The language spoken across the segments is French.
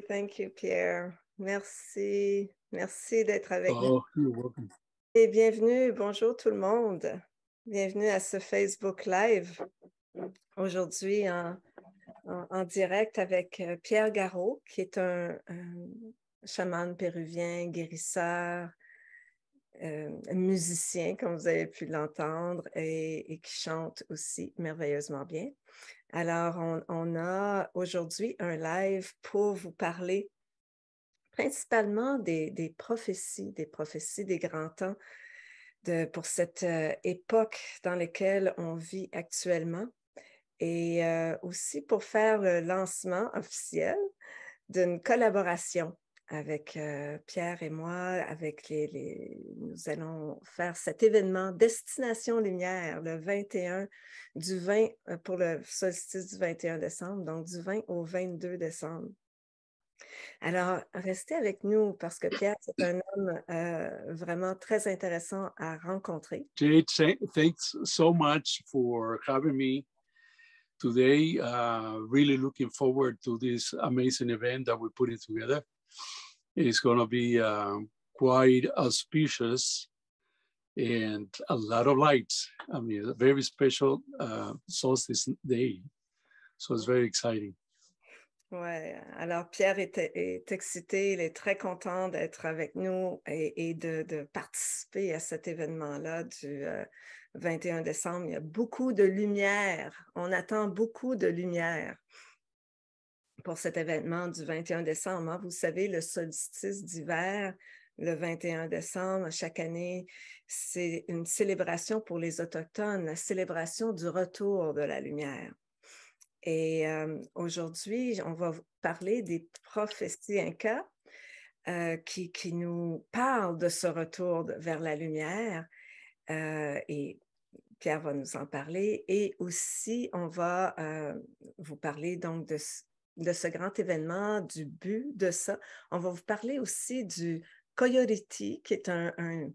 Thank you, Pierre. Merci, merci d'être avec nous. Oh, you're welcome. Et bienvenue, bonjour tout le monde. Bienvenue à ce Facebook Live. Aujourd'hui, en direct avec Pierre Garot, qui est un chaman péruvien, guérisseur, musicien, comme vous avez pu l'entendre, et qui chante aussi merveilleusement bien. Alors, on a aujourd'hui un live pour vous parler principalement des prophéties des grands temps pour cette époque dans laquelle on vit actuellement, et aussi pour faire le lancement officiel d'une collaboration avec Pierre et moi, avec nous allons faire cet événement Destination Lumière le 21, du 20 pour le solstice du 21 décembre, donc du 20 au 22 décembre. Alors, restez avec nous parce que Pierre, c'est un homme vraiment très intéressant à rencontrer. Jade, thanks so much for having me today. Really looking forward to this amazing event that we're putting together. It's going to be quite auspicious and a lot of lights. I mean, a very special solstice day. So it's very exciting. Oui, alors Pierre est excité, il est très content d'être avec nous et de participer à cet événement-là du 21 décembre. Il y a beaucoup de lumière, on attend beaucoup de lumière pour cet événement du 21 décembre. Vous savez, le solstice d'hiver, le 21 décembre, chaque année, c'est une célébration pour les Autochtones, la célébration du retour de la lumière. Et aujourd'hui, on va parler des prophéties incas qui nous parlent de ce retour vers la lumière. Et Pierre va nous en parler. Et aussi, on va vous parler donc de ce grand événement, du but de ça. On va vous parler aussi du Coyoriti, qui est un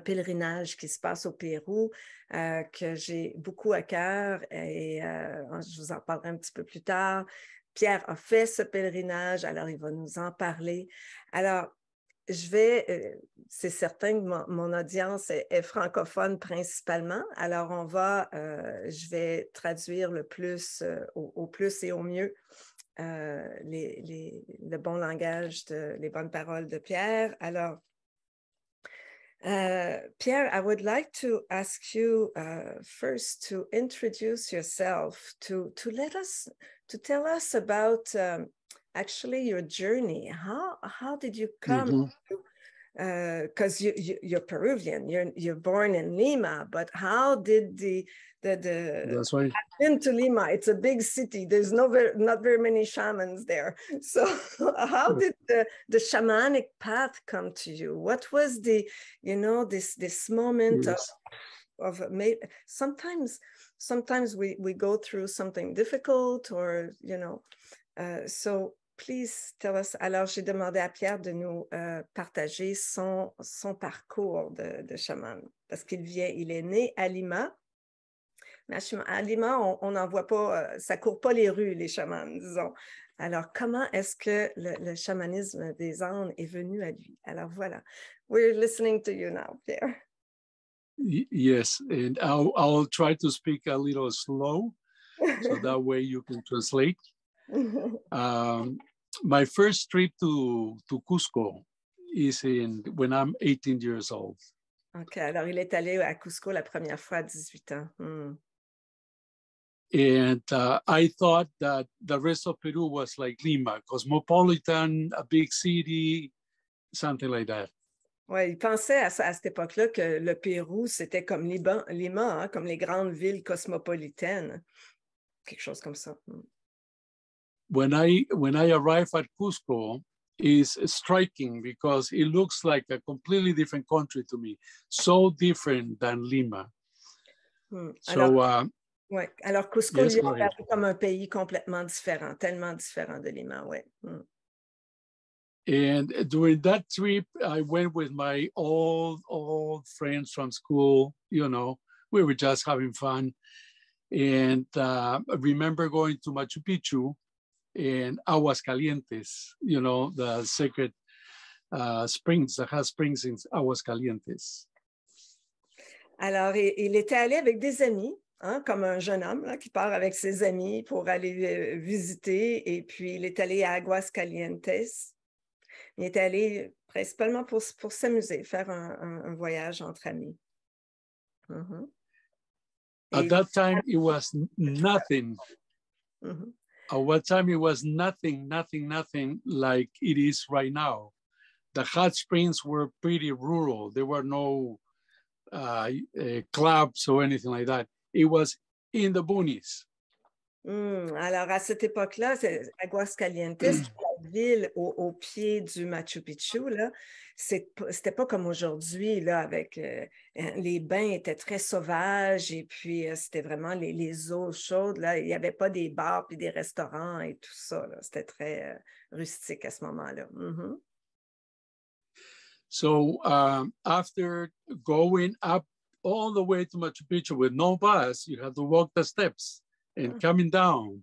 pèlerinage qui se passe au Pérou, que j'ai beaucoup à cœur et je vous en parlerai un petit peu plus tard. Pierre a fait ce pèlerinage, alors il va nous en parler. Alors, c'est certain que mon audience est francophone principalement, alors je vais traduire le plus, au plus et au mieux le bon langage, les bonnes paroles de Pierre. Alors, Pierre, I would like to ask you first to introduce yourself, to tell us about actually your journey. How did you come? Because you're Peruvian, you're born in Lima, but how did That's right. I've been to Lima. It's a big city. There's not very many shamans there. So how did the shamanic path come to you? What was this moment Yes. of sometimes we go through something difficult or so please tell us. Alors, j'ai demandé à Pierre de nous partager son parcours de chaman, parce il est né à Lima. Mais à Lima, on n'en voit pas, ça court pas les rues, les chamans, disons. Alors, comment est-ce que le chamanisme des Andes est venu à lui? Alors, voilà. We're listening to you now, Pierre. Yes, and I'll try to speak a little slow, so that way you can translate. My first trip to Cusco is when I'm 18 years old. OK, alors il est allé à Cusco la première fois à 18 ans. And I thought that the rest of Peru was like Lima, cosmopolitan, a big city, something like that. Oui, il pensait à cette époque-là que le Pérou, c'était comme Lima, hein, comme les grandes villes cosmopolitaines. quelque chose comme ça. When I arrived at Cusco, is striking because it looks like a completely different country to me, so different than Lima. So, ouais. Alors Cusco, yes, lui, est apparu comme un pays complètement différent, tellement différent de Lima, ouais. And during that trip, I went with my old friends from school. You know, we were just having fun. And I remember going to Machu Picchu and Aguascalientes, you know, the sacred springs, the hot springs in Aguascalientes. Alors, il était allé avec des amis, hein, comme un jeune homme là, qui part avec ses amis pour aller visiter. Et puis, il est allé à Aguascalientes. Il était allé principalement pour s'amuser, faire un voyage entre amis. At that time, it was nothing. At that time, it was nothing like it is right now. The hot springs were pretty rural. There were no clubs or anything like that. It was in the boonies. Alors, à cette époque-là, Aguascalientes, la ville au pied du Machu Picchu, là, c'était pas comme aujourd'hui, là, avec les bains étaient très sauvages et puis c'était vraiment les eaux chaudes, là. Il n'y avait pas des bars puis des restaurants et tout ça, là. C'était très rustique à ce moment-là. So after going up all the way to Machu Picchu with no bus, you had to walk the steps. And coming down,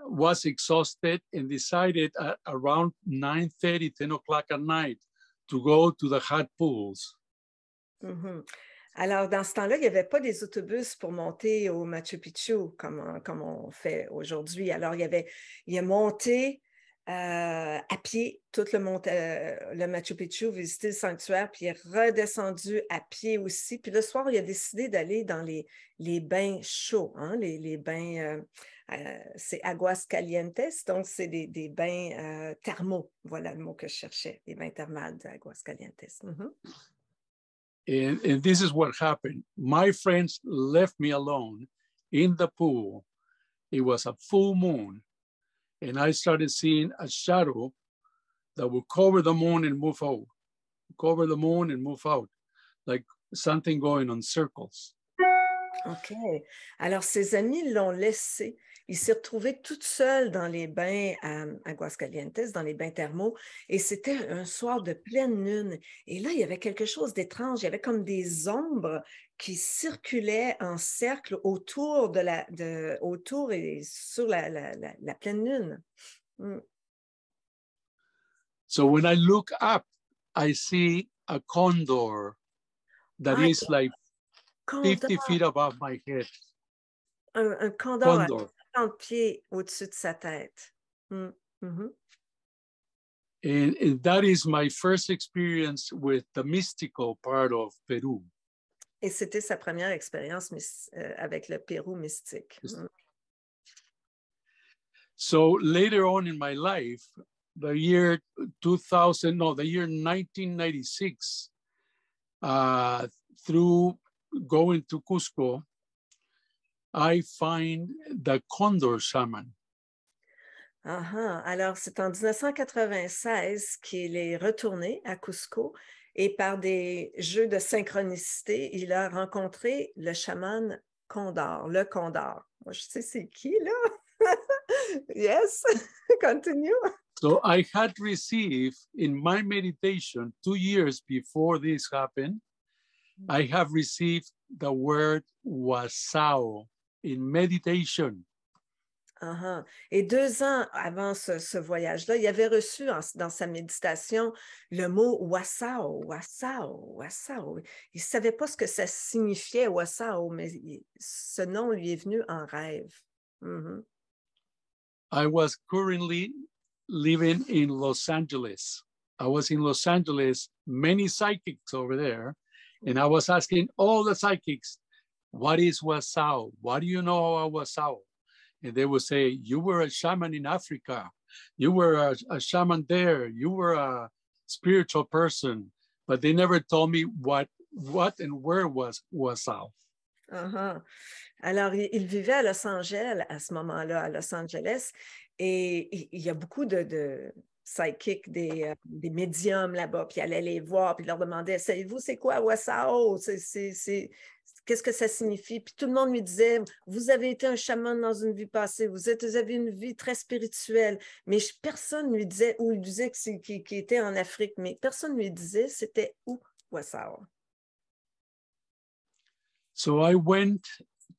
was exhausted and decided at around 9:30, 10 o'clock at night to go to the hot pools. Alors, dans ce temps-là, il n'y avait pas des autobus pour monter au Machu Picchu comme on fait aujourd'hui. Alors, il a monté à pied tout le Machu Picchu, visité le sanctuaire, puis il est redescendu à pied aussi. Puis le soir, il a décidé d'aller dans les bains chauds, hein, les bains, c'est Aguascalientes, donc c'est des bains thermaux. Voilà le mot que je cherchais, les bains thermales d'Aguascalientes. And this is what happened. My friends left me alone in the pool. It was a full moon. And I started seeing a shadow that would cover the moon and move out, cover the moon and move out, like something going on circles. OK. Alors, ses amis l'ont laissé. Il s'est retrouvé toute seule dans les bains à Aguascalientes, dans les bains thermaux, et c'était un soir de pleine lune. Et là, il y avait quelque chose d'étrange. Il y avait comme des ombres qui circulaient en cercle autour autour et sur la pleine lune. So when I look up, I see a condor that is like 50 feet above my head. Un condor à 30 pieds au-dessus de sa tête. And that is my first experience with the mystical part of Peru. Et c'était sa première expérience avec le Pérou mystique. So later on in my life, the year 1996, through going to Cusco, I find the Condor Shaman. Alors, c'est en 1996 qu'il est retourné à Cusco et par des jeux de synchronicité, il a rencontré le chaman Condor, le Condor. Moi, je sais c'est qui, là? Yes, continue. So I had received in my meditation 2 years before this happened, I have received the word wasao in meditation. Et 2 ans avant ce voyage-là, il avait reçu dans sa méditation le mot wasao, wasao, wasao. Il ne savait pas ce que ça signifiait, wasao, mais ce nom lui est venu en rêve. I was currently living in Los Angeles. I was in Los Angeles, many psychics over there, and I was asking all the psychics, what is wasao? What do you know about wasao? And they would say, you were a shaman in Africa. You were a shaman there. You were a spiritual person. But they never told me what and where was wasao. Uh-huh. Alors, il vivait à Los Angeles à ce moment-là, à Los Angeles, et il y a beaucoup de psychics, des médiums là-bas, puis il allait les voir, puis il leur demandait, savez-vous c'est quoi Wasao? Qu'est-ce que ça signifie? Puis tout le monde lui disait, vous avez été un chaman dans une vie passée, vous avez une vie très spirituelle, mais personne ne lui disait, ou il disait qu'il était en Afrique, mais personne ne lui disait c'était où Wasao. So I went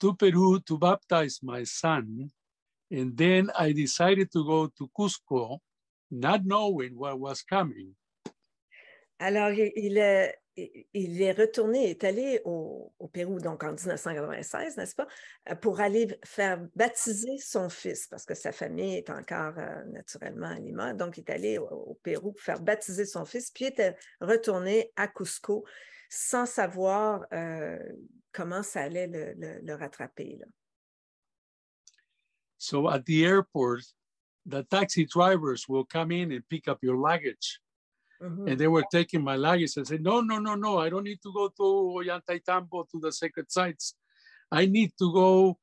to Peru to baptize my son, and then I decided to go to Cusco, not knowing what was coming. Alors, il est retourné, il est allé au Pérou, donc en 1996, n'est-ce pas, pour aller faire baptiser son fils, parce que sa famille est encore naturellement à Lima. Donc, il est allé au Pérou pour faire baptiser son fils, puis il était retourné à Cusco sans savoir comment ça allait le rattraper, là. So at the airport, the taxi drivers will come in and pick up your luggage. Mm-hmm. And they were taking my luggage and said, no, I don't need to go to Ollantaytambo, to the sacred sites. I need to go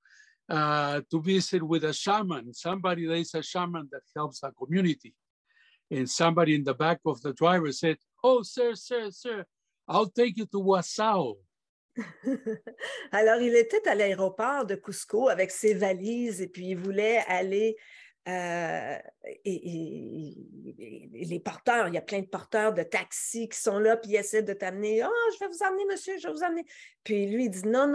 to visit with a shaman. There is a shaman that helps the community. And somebody in the back of the driver said, oh, sir, I'll take you to Wasao. Alors, il était à l'aéroport de Cusco avec ses valises et puis il voulait aller les porteurs, il y a plein de porteurs de taxis qui sont là, puis ils essaient de t'amener. « Oh, je vais vous emmener, monsieur, je vais vous emmener. » Puis lui, il dit « Non,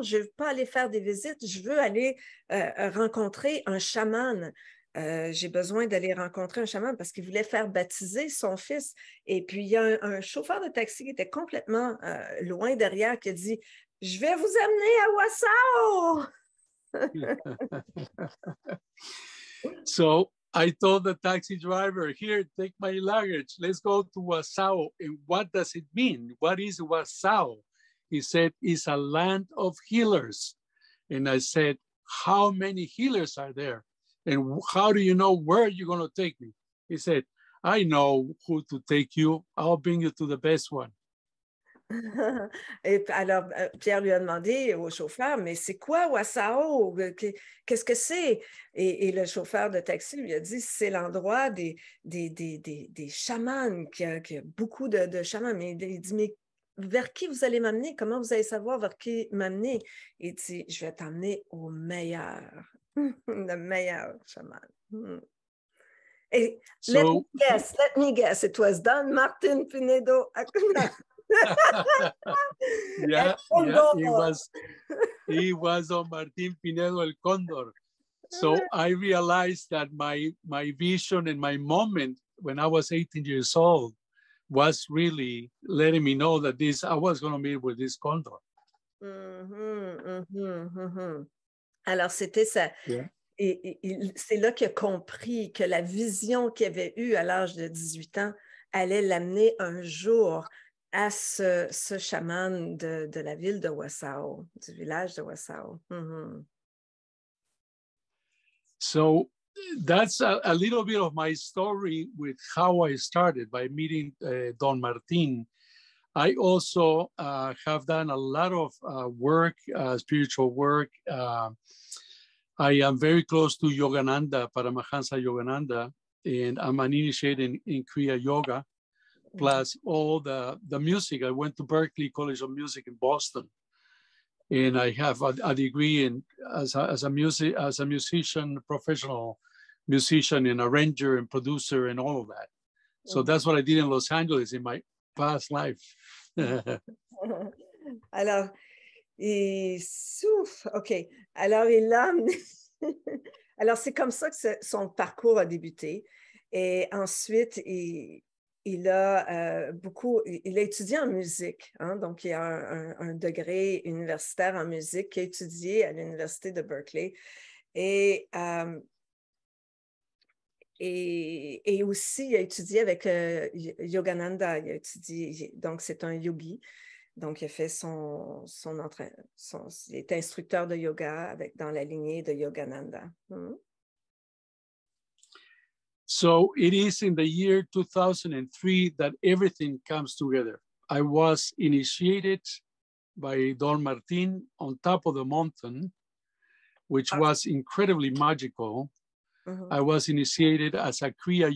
je ne veux pas aller faire des visites, je veux aller rencontrer un chaman. J'ai besoin d'aller rencontrer un chaman parce qu'il voulait faire baptiser son fils. » Et puis, il y a un chauffeur de taxi qui était complètement loin derrière qui a dit « Je vais vous amener à Wasao! » So I told the taxi driver, here, take my luggage. Let's go to Wasao. And what does it mean? What is Wasao? He said, it's a land of healers. And I said, how many healers are there? And how do you know where you're going to take me? He said, I know who to take you. I'll bring you to the best one. Et alors, Pierre lui a demandé au chauffeur, mais c'est quoi Wasao? Qu'est-ce que c'est? Et le chauffeur de taxi lui a dit, c'est l'endroit des chamans, qu'il y a beaucoup de chamans. Mais il dit, mais vers qui vous allez m'amener? Comment vous allez savoir vers qui m'amener? Il dit, je vais t'emmener au meilleur, le meilleur chaman. Et let me guess, it was Don Martin Pinedo. yeah, he was on Martin Pinedo El Condor. So I realized that my vision and my moment when I was 18 years old was really letting me know that I was going to meet with this condor. Alors, c'était ça. Yeah. Et c'est là qu'il a compris que la vision qu'il avait eue à l'âge de 18 ans allait l'amener un jour à ce chaman de la ville de Wasao, du village de Wasao. So that's a little bit of my story with how I started by meeting Don Martin. I also have done a lot of work, spiritual work. I am very close to Yogananda, Paramahansa Yogananda, and I'm an initiate in Kriya Yoga. Plus all the music. I went to Berklee College of Music in Boston, and I have a degree as a musician, professional musician, and arranger and producer and all of that. So that's what I did in Los Angeles in my past life. Alors, OK. Alors, il a... Alors, c'est comme ça que son parcours a débuté. Et ensuite, il a étudié en musique, hein? Donc il a un degré universitaire en musique qu'il a étudié à l'université de Berkeley et aussi il a étudié avec Yogananda, donc c'est un yogi, donc il a fait il est instructeur de yoga dans la lignée de Yogananda. So it is in the year 2003 that everything comes together. I was initiated by Don Martin on top of the mountain, which was incredibly magical. I was initiated as a Kriya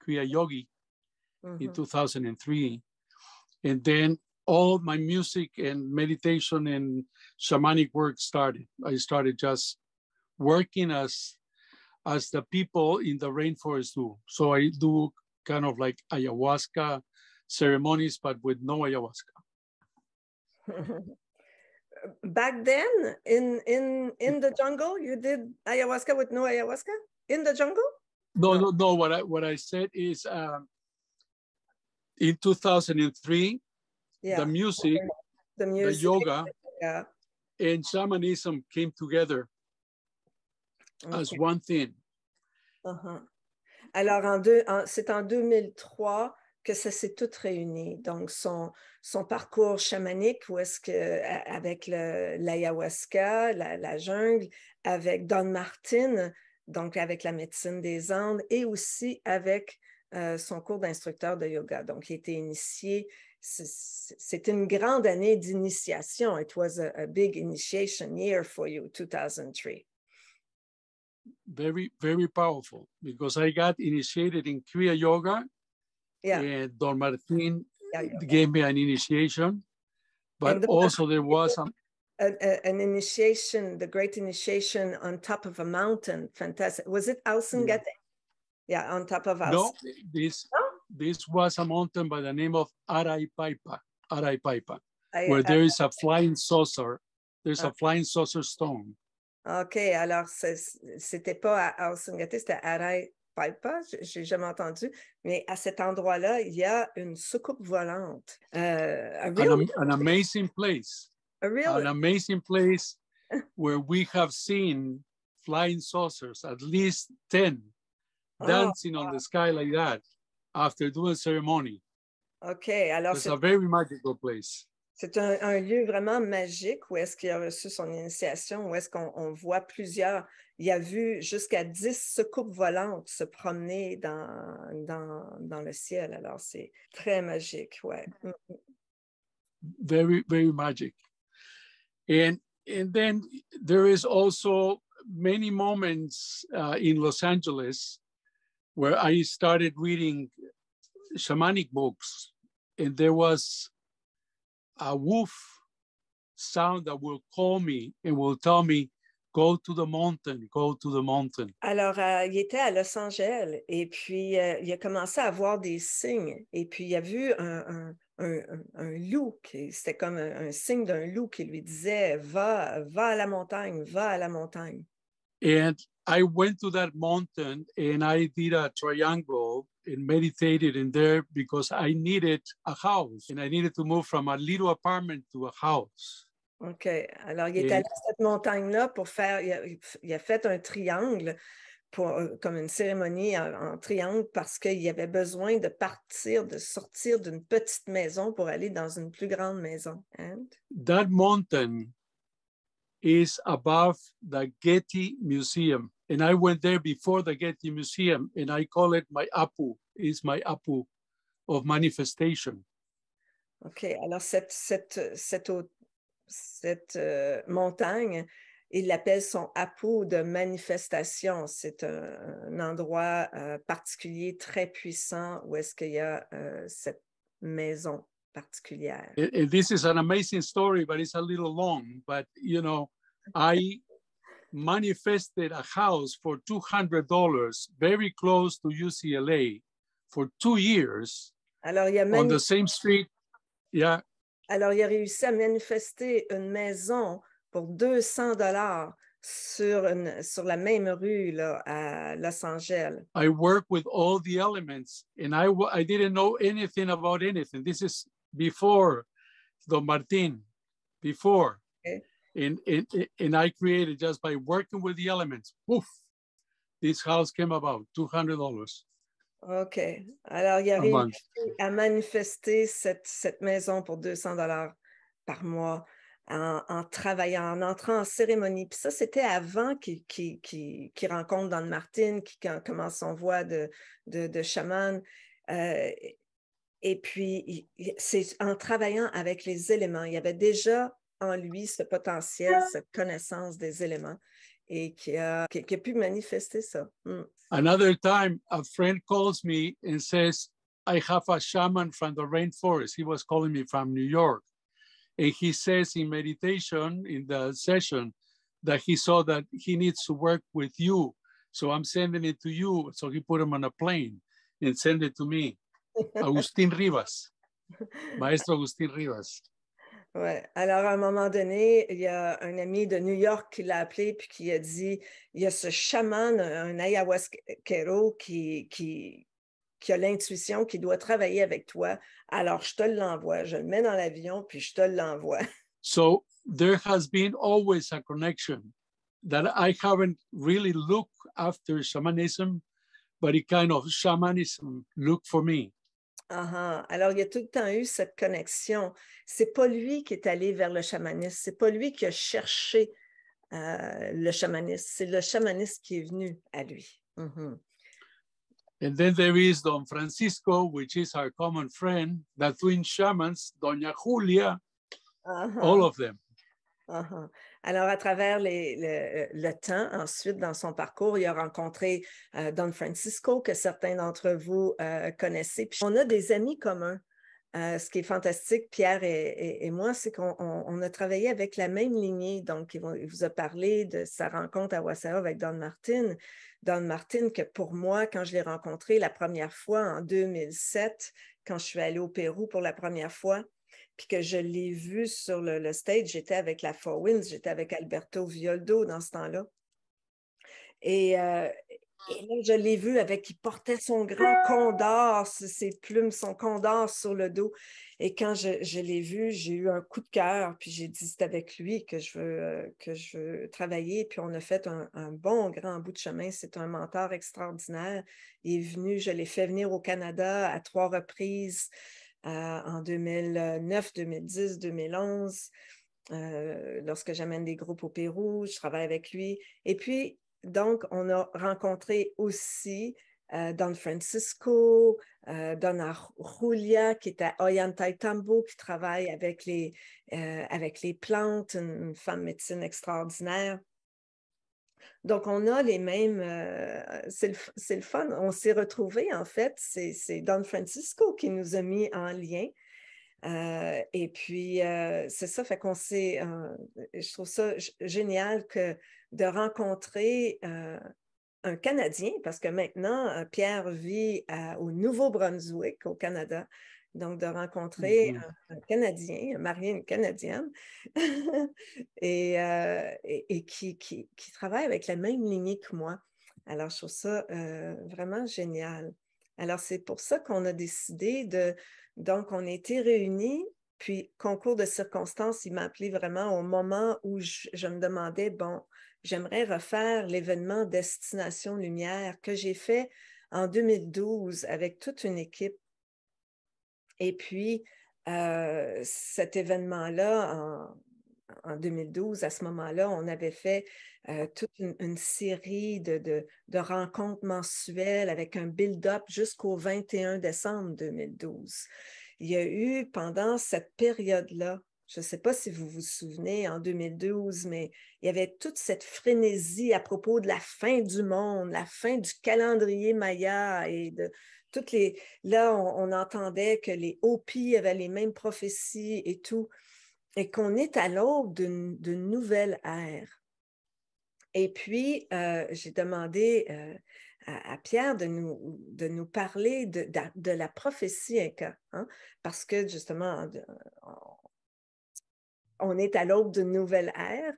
Yogi in 2003. And then all my music and meditation and shamanic work started. I started just working as the people in the rainforest do. So I do kind of like ayahuasca ceremonies, but with no ayahuasca. Back then, in the jungle, you did ayahuasca with no ayahuasca in the jungle? No. What I said is in 2003, the music, the yoga, and shamanism came together as one thing. Alors, c'est en 2003 que ça s'est tout réuni. Donc, son parcours chamanique, où est-ce que, avec l'ayahuasca, la jungle, avec Don Martin, donc avec la médecine des Andes, et aussi avec son cours d'instructeur de yoga. Donc, il a été initié. C'est une grande année d'initiation. It was a big initiation year for you, 2003. Very, very powerful, because I got initiated in Kriya Yoga, and Don Martin gave me an initiation, but also there was an initiation, the great initiation on top of a mountain. Fantastic. Was it Alsengate? Yeah, on top of Alsengate. No, this was a mountain by the name of Araipaipa, where there is a flying saucer. There's a flying saucer stone. OK, alors c'était pas à Alsengate, c'était à Araipaipa, j'ai jamais entendu, mais à cet endroit-là, il y a une soucoupe volante. An amazing place. An amazing place where we have seen flying saucers, at least 10, dancing on the sky like that after doing ceremony. OK, alors it's a very magical place. C'est un lieu vraiment magique où est-ce qu'il a reçu son initiation, où est-ce qu'on voit plusieurs, il a vu jusqu'à 10 soucoupes volantes se promener dans le ciel. Alors, c'est très magique, ouais. Very, very magic. And then there is also many moments in Los Angeles where I started reading shamanic books, and there was a wolf sound that will call me and will tell me, go to the mountain, go to the mountain. Alors, il était à Los Angeles et puis il a commencé à voir des signes et puis il a vu un loup, c'était comme un signe d'un loup qui lui disait, va à la montagne, va à la montagne. And I went to that mountain and I did a triangle and meditated in there because I needed a house and I needed to move from a little apartment to a house. OK. Alors, il est allé à cette montagne-là pour faire, il a fait un triangle comme une cérémonie en triangle parce qu'il avait besoin de sortir d'une petite maison pour aller dans une plus grande maison. And? That mountain is above the Getty Museum. And I went there before the Getty Museum, and I call it my Apu. It's my Apu of manifestation. OK. Alors, cette montagne, il l'appelle son Apu de manifestation. C'est un endroit particulier, très puissant, où est-ce qu'il y a cette maison particulière. And this is an amazing story, but it's a little long. But, you know, I manifested a house for $200 very close to UCLA for 2 years. Alors, on the same street. Yeah. Alors, il a réussi à manifester une maison pour $200 sur la même rue là, à Los Angeles. I work with all the elements, and I didn't know anything about anything. This is before Don Martin, before. Okay. And I created just by working with the elements. Poof, this house came about, $200. OK. Alors, il a réussi à manifester cette maison pour $200 par mois en travaillant, en entrant en cérémonie. Puis ça, c'était avant qu'il rencontre Don Martin, qui commence son voie de chaman. Et puis, c'est en travaillant avec les éléments. Il y avait déjà en lui ce potentiel, cette connaissance des éléments et qui a pu manifester ça. Another time, a friend calls me and says, I have a shaman from the rainforest. He was calling me from New York. And he says in meditation in the session that he saw that he needs to work with you. So I'm sending it to you. So he put him on a plane and sent it to me. Agustín Rivas, Maestro Agustín Rivas. Ouais. Alors, à un moment donné, il y a un ami de New York qui l'a appelé puis qui a dit, il y a ce chaman, un ayahuasquero qui a l'intuition, qui doit travailler avec toi. Alors, je te l'envoie. Je le mets dans l'avion puis je te l'envoie. So there has been always a connection that I haven't really looked after shamanism, but it kind of shamanism looked for me. Alors, il y a tout le temps eu cette connexion. C'est pas lui qui est allé vers le chamanisme. C'est pas lui qui a cherché le chamanisme. C'est le chamanisme qui est venu à lui. And then there is Don Francisco, which is our common friend, the twin shamans, Doña Julia, all of them. Alors, à travers le temps, ensuite, dans son parcours, il a rencontré Don Francisco, que certains d'entre vous connaissez. Puis, on a des amis communs. Ce qui est fantastique, Pierre et moi, c'est qu'on a travaillé avec la même lignée. Donc, il vous a parlé de sa rencontre à Wassawa avec Don Martin. Don Martin, que pour moi, quand je l'ai rencontré la première fois en 2007, quand je suis allée au Pérou pour la première fois, puis que je l'ai vu sur le stage, j'étais avec la Four Winds, j'étais avec Alberto Violdo dans ce temps-là. Et là, je l'ai vu il portait son grand condor, ses plumes, son condor sur le dos. Et quand je l'ai vu, j'ai eu un coup de cœur, puis j'ai dit, c'est avec lui que je veux travailler. Puis on a fait un bon grand bout de chemin. C'est un mentor extraordinaire. Il est venu, je l'ai fait venir au Canada à 3 reprises, en 2009, 2010, 2011. Lorsque j'amène des groupes au Pérou, je travaille avec lui. Et puis, donc, on a rencontré aussi Don Francisco, Donna Julia, qui est à Ollantaytambo, qui travaille avec les plantes, une femme médecine extraordinaire. Donc, on a les mêmes... c'est le fun. On s'est retrouvés, en fait. C'est Don Francisco qui nous a mis en lien. Et puis, c'est ça, fait qu'on s'est... je trouve ça génial de rencontrer un Canadien, parce que maintenant, Pierre vit au Nouveau-Brunswick, au Canada. Donc, de rencontrer un Canadien, marié une Canadienne, et qui travaille avec la même lignée que moi. Alors, je trouve ça vraiment génial. Alors, c'est pour ça qu'on a décidé donc, on a été réunis, puis concours de circonstances, il m'a appelé vraiment au moment où je me demandais, bon, j'aimerais refaire l'événement Destination Lumière que j'ai fait en 2012 avec toute une équipe. Et puis, cet événement-là, en 2012, à ce moment-là, on avait fait toute une série de rencontres mensuelles avec un build-up jusqu'au 21 décembre 2012. Il y a eu, pendant cette période-là, je ne sais pas si vous vous souvenez, en 2012, mais il y avait toute cette frénésie à propos de la fin du monde, la fin du calendrier Maya et de toutes les... Là, on entendait que les Hopis avaient les mêmes prophéties et tout, et qu'on est à l'aube d'une nouvelle ère. Et puis, j'ai demandé à Pierre de nous parler de la prophétie Inca, hein, parce que justement, on est à l'aube d'une nouvelle ère,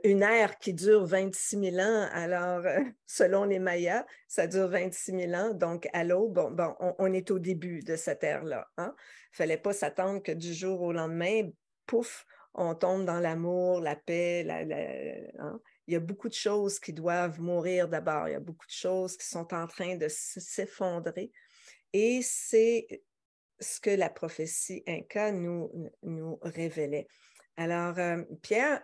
une ère qui dure 26 000 ans. Alors, selon les Mayas, ça dure 26 000 ans. Donc, à l'aube, on est au début de cette ère-là. Hein? Il ne fallait pas s'attendre que du jour au lendemain, pouf, on tombe dans l'amour, la paix. Hein? Il y a beaucoup de choses qui doivent mourir d'abord. Il y a beaucoup de choses qui sont en train de s'effondrer. Et c'est ce que la prophétie Inca nous révélait. Alors, Pierre,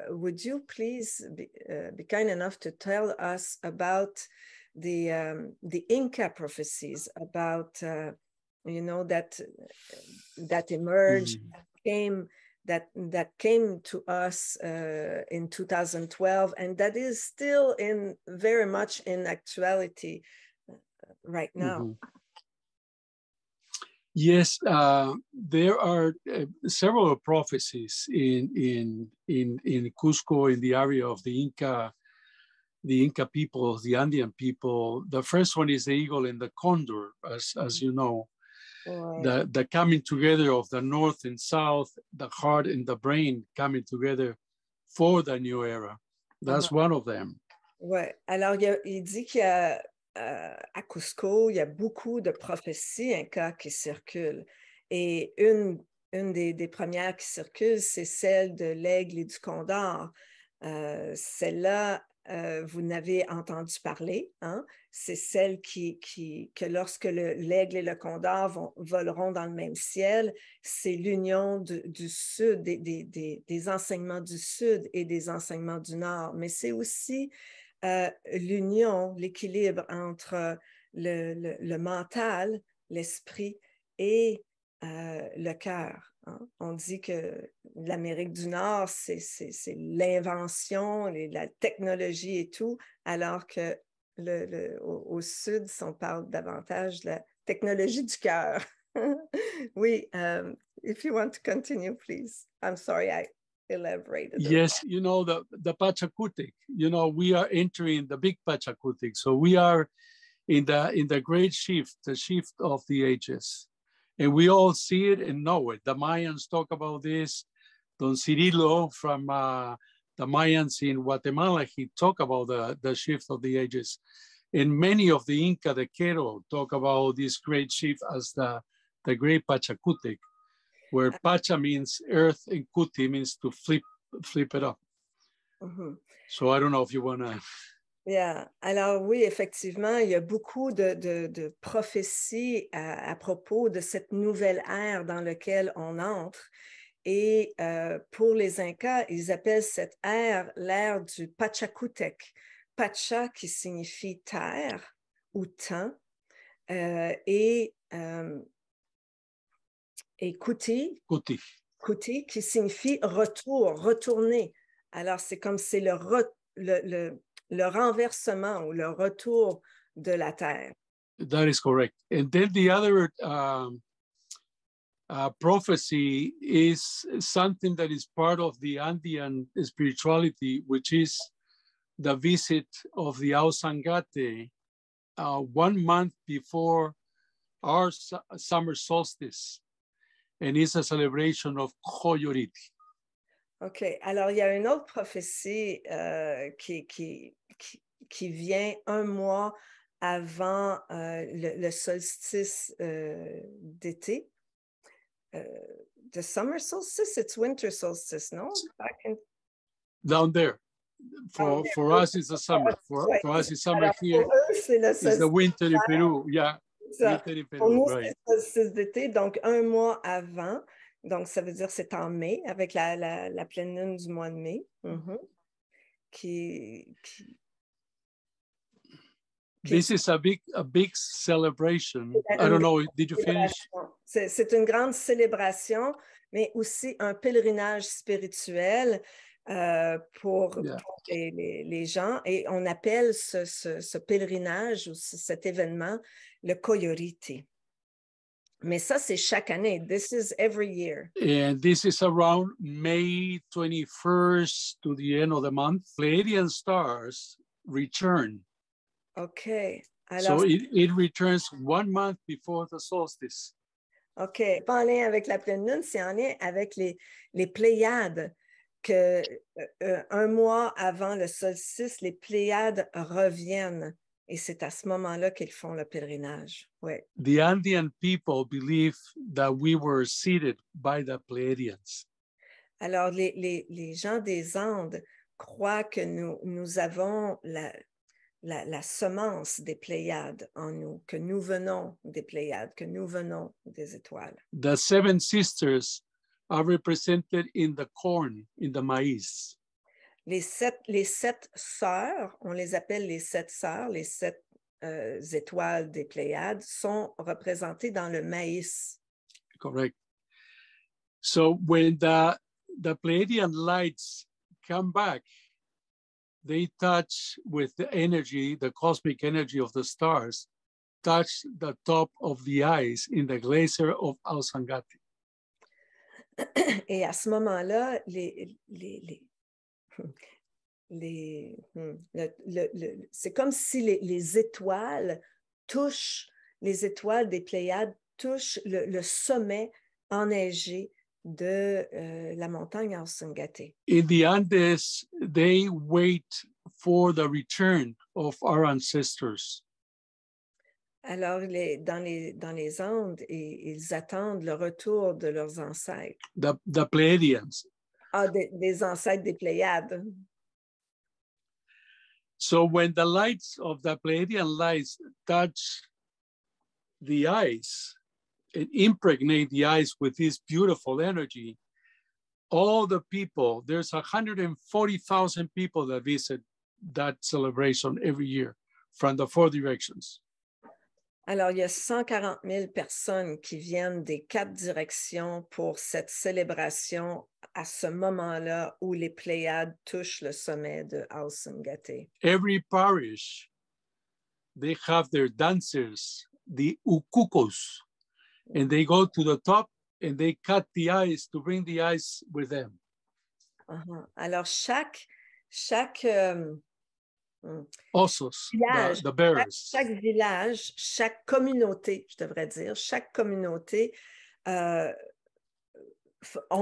would you please be kind enough to tell us about the Inca prophecies, about you know, that emerged, that came to us in 2012, and that is still very much in actuality right now. Yes, there are several prophecies in Cusco, in the area of the Inca people, the Andean people. The first one is the eagle and the condor, as you know. The coming together of the north and south, the heart and the brain coming together for the new era. That's one of them. Ouais. Alors, il dit qu'il y a à Cusco, il y a beaucoup de prophéties incas qui circulent. Et une des premières qui circulent, c'est celle de l'aigle et du condor. Celle-là, vous n'avez entendu parler, hein? C'est celle que lorsque l'aigle et le condor voleront dans le même ciel, c'est l'union du sud, des enseignements du sud et des enseignements du nord. Mais c'est aussi l'union, l'équilibre entre le mental, l'esprit et le cœur. Hein? On dit que l'Amérique du Nord, c'est l'invention, la technologie et tout, alors que au Sud, on parle davantage de la technologie du cœur. Oui, if you want to continue, please. I'm sorry, I elaborated. Yes, you know, the Pachacutec, you know, we are entering the big Pachacutec. So we are in the great shift, the shift of the ages. And we all see it and know it. The Mayans talk about this. Don Cirilo from the Mayans in Guatemala, he talked about the shift of the ages. And many of the Inca, the Quero, talk about this great shift as the great Pachacutec, where Pacha means earth and Kuti means to flip it up. So I don't know if you want to... Yeah. Alors oui, effectivement, il y a beaucoup de prophéties à propos de cette nouvelle ère dans laquelle on entre. Et pour les Incas, ils appellent cette ère l'ère du Pachacutec. Pacha qui signifie terre ou temps, et Kuti qui signifie retour, retourner. Alors c'est comme c'est le renversement ou le retour de la terre. That is correct. And then the other prophecy is something that is part of the Andean spirituality, which is the visit of the Ausangate 1 month before our summer solstice. And it's a celebration of Coyoriti. OK. Alors, il y a une autre prophétie qui vient 1 mois avant le solstice d'été. The summer solstice, it's winter solstice, no? Down there. For us, it's the summer. For us, it's summer here. It's the winter in Peru. Yeah. Winter in Peru, pour nous, right. C'est le solstice d'été, donc 1 mois avant. Donc, ça veut dire que c'est en mai, avec la pleine lune du mois de mai. This is a big celebration. I don't know, did you finish? C'est une grande célébration, mais aussi un pèlerinage spirituel pour les gens. Et on appelle ce pèlerinage ou cet événement le Coyoriti. Mais ça, c'est chaque année. This is every year. And this is around May 21st to the end of the month. Pleiadian stars return. OK. Alors, so it returns 1 month before the solstice. OK. Pas en lien avec la pleine lune, c'est en lien avec les Pléiades. Que 1 mois avant le solstice, les Pléiades reviennent. Et c'est à ce moment-là qu'ils font le pèlerinage. Ouais. The Andean people believe that we were seated by the Pleiadians. Alors, les gens des Andes croient que nous avons la semence des Pléiades en nous, que nous venons des Pléiades, que nous venons des étoiles. The 7 sisters are represented in the corn, in the maíz. Les sept sœurs, on les appelle les 7 sœurs, les 7 étoiles des Pléiades sont représentées dans le maïs. Correct. So when the Pleiadian lights come back, they touch with the energy, the cosmic energy of the stars, touch the top of the ice in the glacier of Ausangati. Et à ce moment-là, c'est comme si les étoiles touchent, les étoiles des Pléiades touchent le sommet enneigé de la montagne Ausangati. In the Andes, they wait for the return of our ancestors. Alors, dans les Andes, ils attendent le retour de leurs ancêtres. The Pleiadians. Ah, des ancêtres des Pléiades. So when the lights of the Pleiadian lights touch the ice and impregnate the ice with this beautiful energy, all the people, there's 140,000 people that visit that celebration every year from the 4 directions. Alors, il y a 140 000 personnes qui viennent des 4 directions pour cette célébration à ce moment-là où les Pléiades touchent le sommet de Ausangati. Every parish, they have their dancers, the ukukos, and they go to the top and they cut the ice to bring the ice with them. Alors, chaque Osos, village, the bearers. chaque village, chaque communauté, je devrais dire, chaque communauté ont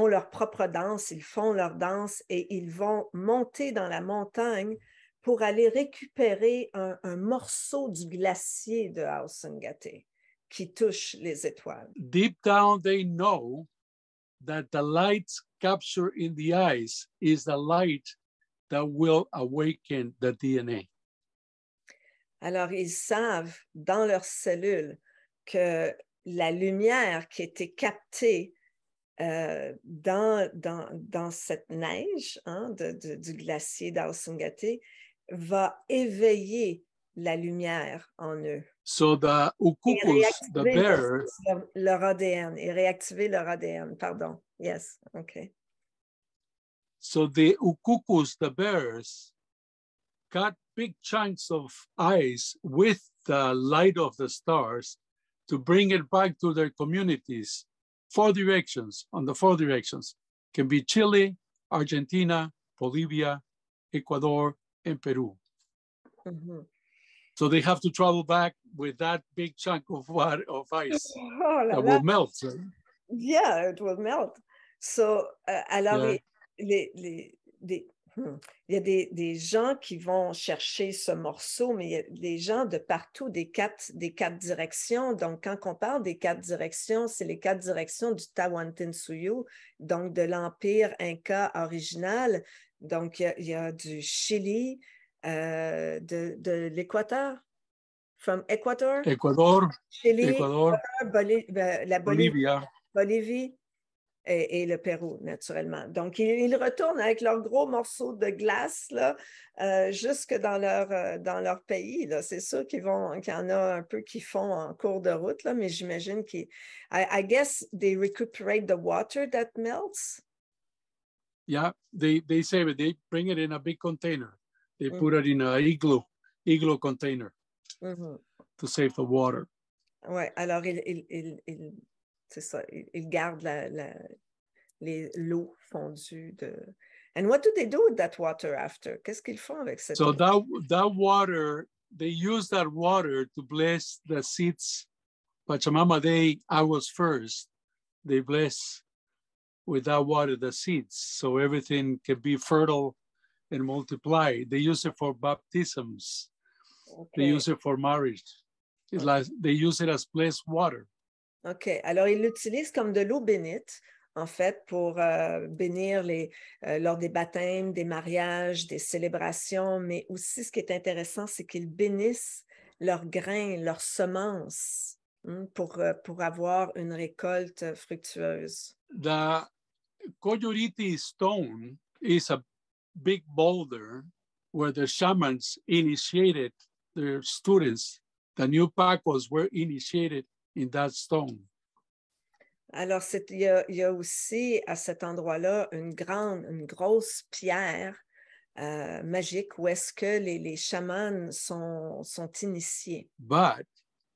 leur propre danse, ils font leur danse et ils vont monter dans la montagne pour aller récupérer un morceau du glacier de Ausangati qui touche les étoiles. Deep down, they know that the light captured in the ice is the light that will awaken the DNA. Alors, ils savent dans leurs cellules que la lumière qui a été captée dans cette neige du glacier d'Ausangati va éveiller la lumière en eux. So the ukukus, the bear, leur ADN, et réactiver leur ADN, pardon. Yes, okay. So the ukukus, the bears, cut big chunks of ice with the light of the stars to bring it back to their communities. 4 directions, on the 4 directions. Can be Chile, Argentina, Bolivia, Ecuador, and Peru. Mm-hmm. So they have to travel back with that big chunk of water, of ice that will melt. Right? Yeah, it will melt. So, alors, yeah. Il y a des gens qui vont chercher ce morceau, mais il y a des gens de partout, des quatre directions. Donc, quand on parle des 4 directions, c'est les 4 directions du Tawantinsuyu, donc de l'Empire Inca original. Donc, il y a du Chili, de l'Équateur, from Ecuador, Chili, Ecuador, la Bolivie. Et le Pérou, naturellement. Donc, ils retournent avec leurs gros morceaux de glace là, jusque dans leur pays. C'est sûr qu'il y en a un peu qui font en cours de route, là, mais j'imagine I guess they recuperate the water that melts. Yeah, they save it. They bring it in a big container. They put it in an igloo container to save the water. Oui, alors c'est ça, ils gardent l'eau fondue And what do they do with that water after? Qu'est-ce qu'ils font avec cette eau? So that water, they use that water to bless the seeds. Pachamama Day, I was first. They bless with that water the seeds, so everything can be fertile and multiply. They use it for baptisms. Okay. They use it for marriage. It's like they use it as blessed water. OK. Alors, ils l'utilisent comme de l'eau bénite, en fait, pour bénir lors des baptêmes, des mariages, des célébrations, mais aussi, ce qui est intéressant, c'est qu'ils bénissent leurs grains, leurs semences, pour avoir une récolte fructueuse. The Coyoriti stone is a big boulder where the shamans initiated their students the new Pacos were initiated in that stone. Alors, il y a aussi à cet endroit-là une grosse pierre magique où est-ce que les chamans sont initiés. But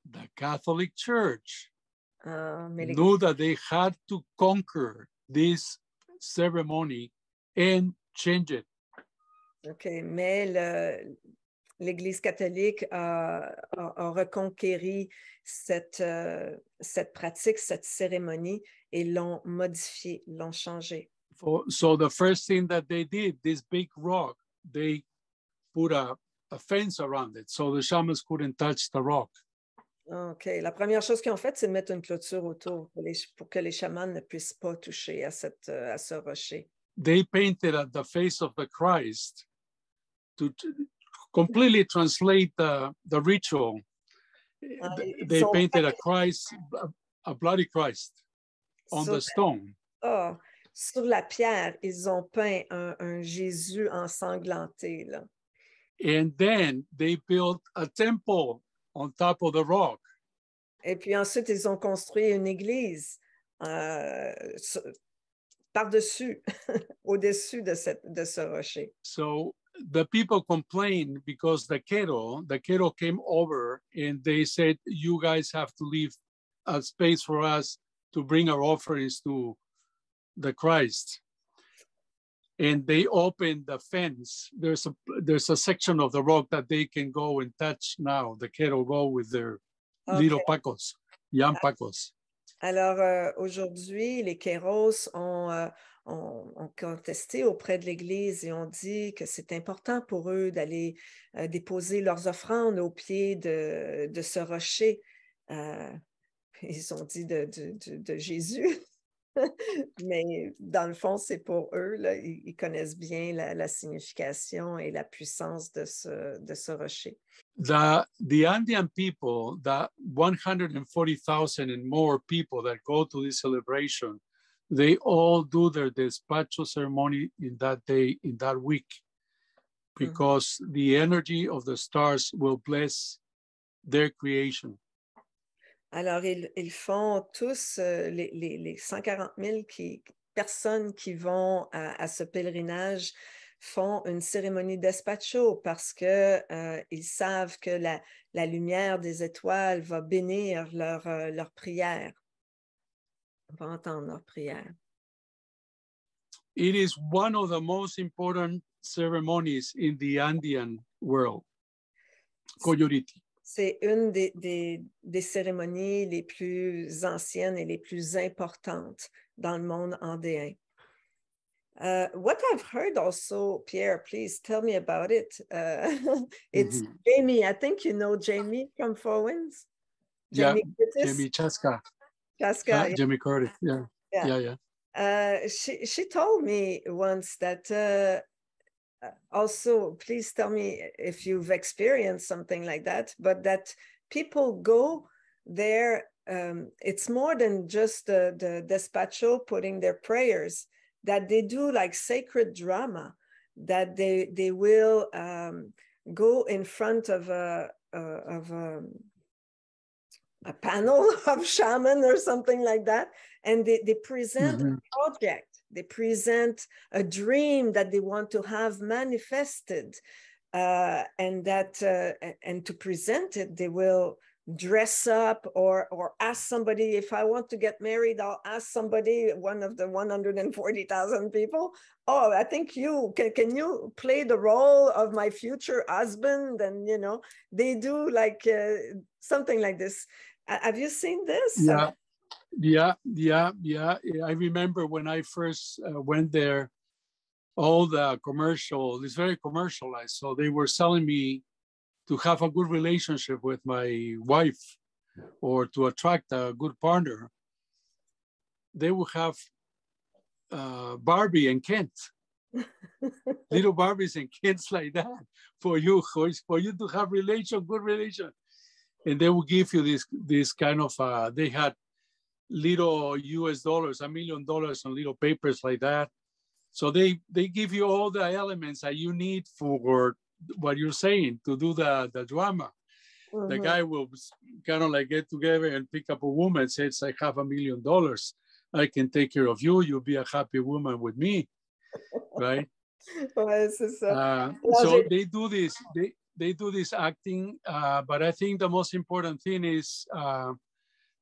the Catholic Church Mais knew that they had to conquer this ceremony and change it. OK, mais l'Église catholique a reconquéri cette pratique, cette cérémonie, et l'ont modifiée, l'ont changée. So the first thing that they did, this big rock, they put a fence around it so the shamans couldn't touch the rock. OK. La première chose qu'ils ont faite, c'est de mettre une clôture autour pour que les chamans ne puissent pas toucher à ce rocher. They painted at the face of the Christ to completely translate the ritual. They painted a Christ, a bloody Christ on the stone. Oh, sur la pierre, ils ont peint un Jésus ensanglanté, là. And then they built a temple on top of the rock. Et puis ensuite, ils ont construit une église par-dessus, au-dessus de ce rocher. So the people complained because the kettle came over and they said, you guys have to leave a space for us to bring our offerings to the Christ. And they opened the fence. There's a section of the rock that they can go and touch now. The kettle go with their little Pacos, young Pacos. Alors, aujourd'hui, les Kéros ont contesté auprès de l'Église et ont dit que c'est important pour eux d'aller déposer leurs offrandes au pied de ce rocher. Ils ont dit de Jésus. Mais dans le fond, c'est pour eux, là, ils connaissent bien la signification et la puissance de ce rocher. The Andean people, the 140,000 and more people that go to this celebration, they all do their despacho ceremony in that day, in that week, because the energy of the stars will bless their creation. Alors, ils font tous, les 140 000 personnes qui vont à ce pèlerinage font une cérémonie despacho parce qu'ils savent que la lumière des étoiles va bénir leur prière, va entendre leur prière. It is one of the most important ceremonies in the Andean world, Coyuriti. C'est une des cérémonies les plus anciennes et les plus importantes dans le monde andéen. What I've heard also, Pierre, please tell me about it. It's Jamie. I think you know Jamie from Four Winds. Jamie Chaska. Chaska. Jamie Curtis. Yeah. She told me once that also, please tell me if you've experienced something like that, but that people go there, it's more than just the despacho putting their prayers, that they do like sacred drama, that they will go in front of a panel of shaman or something like that, and they present a project. They present a dream that they want to have manifested, and to present it, they will dress up or ask somebody, if I want to get married, I'll ask somebody, one of the 140,000 people, oh, I think can you play the role of my future husband? And, they do like something like this. Have you seen this? Yeah. I remember when I first went there, all the commercial, it's very commercialized. So they were selling me to have a good relationship with my wife or to attract a good partner. They would have Barbie and Kent, little Barbies and Kents like that for you to have good relation. And they will give you this kind of, they had little US dollars, $1 million on little papers like that. So they give you all the elements that you need for what you're saying to do the drama. the guy will kind of like get together and pick up a woman, says, I have $1 million. I can take care of you. You'll be a happy woman with me, right? Ouais, c'est ça. So they do this. They do this acting, but I think the most important thing is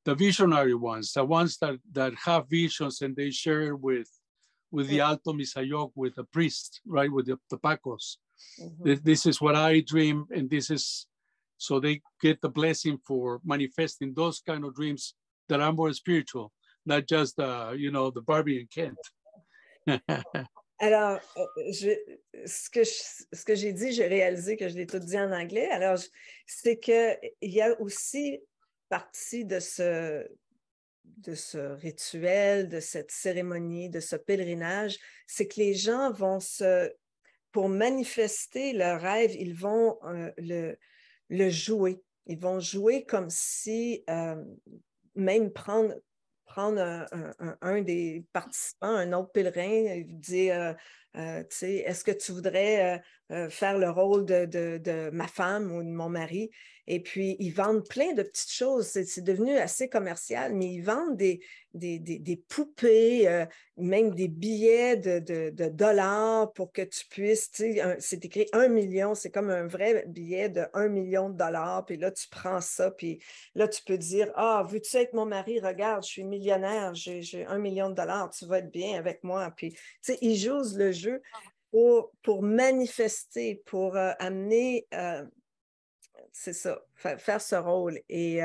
the visionary ones, the ones that have visions and they share with the Alto Misayok, with the priest, right, with the Pacos. This is what I dream, and this is, so they get the blessing for manifesting those kind of dreams that are more spiritual, not just, the Barbie and Kent. Alors, ce que j'ai dit, j'ai réalisé que je l'ai tout dit en anglais. Alors, c'est qu'il y a aussi partie de ce rituel, de cette cérémonie, de ce pèlerinage, c'est que les gens vont pour manifester leur rêve, ils vont le jouer. Ils vont jouer comme si, même prendre un des participants, un autre pèlerin, dire, est-ce que tu voudrais faire le rôle de ma femme ou de mon mari? Et puis, ils vendent plein de petites choses. C'est devenu assez commercial, mais ils vendent des poupées, même des billets de dollars pour que tu puisses, c'est écrit 1 million, c'est comme un vrai billet de 1 million de dollars. Puis là, tu prends ça, puis là, tu peux dire, veux-tu être mon mari? Regarde, je suis millionnaire, j'ai 1 million de dollars, tu vas être bien avec moi. Puis, ils jouent le jeu pour manifester, pour amener... c'est ça, faire ce rôle. Et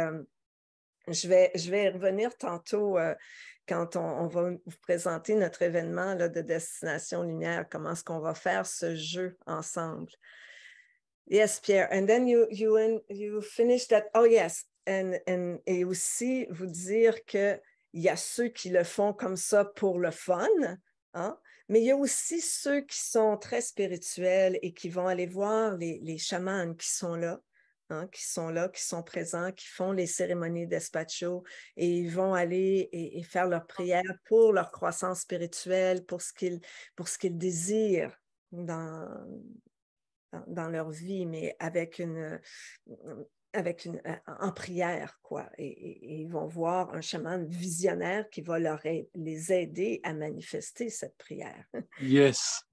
je vais revenir tantôt quand on va vous présenter notre événement là, de Destination Lumière, comment est-ce qu'on va faire ce jeu ensemble. Yes, Pierre. And then you finished that. Oh, yes. Et aussi vous dire qu'il y a ceux qui le font comme ça pour le fun, hein? Mais il y a aussi ceux qui sont très spirituels et qui vont aller voir les chamans qui sont là. Hein, qui sont présents, qui font les cérémonies d'espacho et ils vont aller et faire leurs prières pour leur croissance spirituelle, pour ce qu'ils désirent dans leur vie, mais en prière, quoi. Et ils vont voir un chaman visionnaire qui va les aider à manifester cette prière. Yes.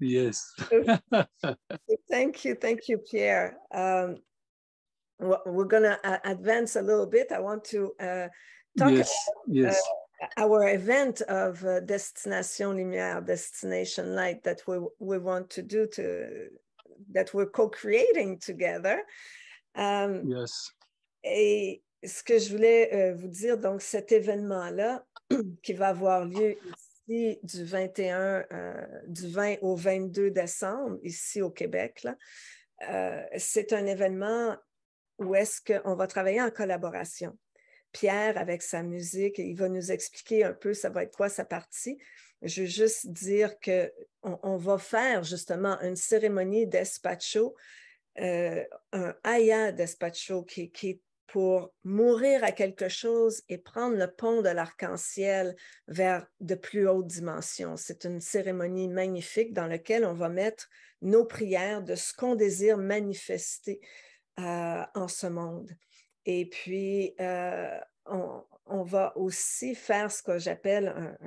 Thank you, Pierre. We're going to advance a little bit. I want to talk about our event of Destination Lumière, Destination Light that we want to do, that we're co-creating together. Yes. Et ce que je voulais vous dire, donc cet événement-là qui va avoir lieu ici du 20 au 22 décembre, ici au Québec, là, c'est un événement où est-ce qu'on va travailler en collaboration. Pierre, avec sa musique, il va nous expliquer un peu ça va être quoi sa partie. Je veux juste dire qu'on va faire justement une cérémonie d'espacho, un haya d'espacho qui est pour mourir à quelque chose et prendre le pont de l'arc-en-ciel vers de plus hautes dimensions. C'est une cérémonie magnifique dans laquelle on va mettre nos prières de ce qu'on désire manifester en ce monde. Et puis, on va aussi faire ce que j'appelle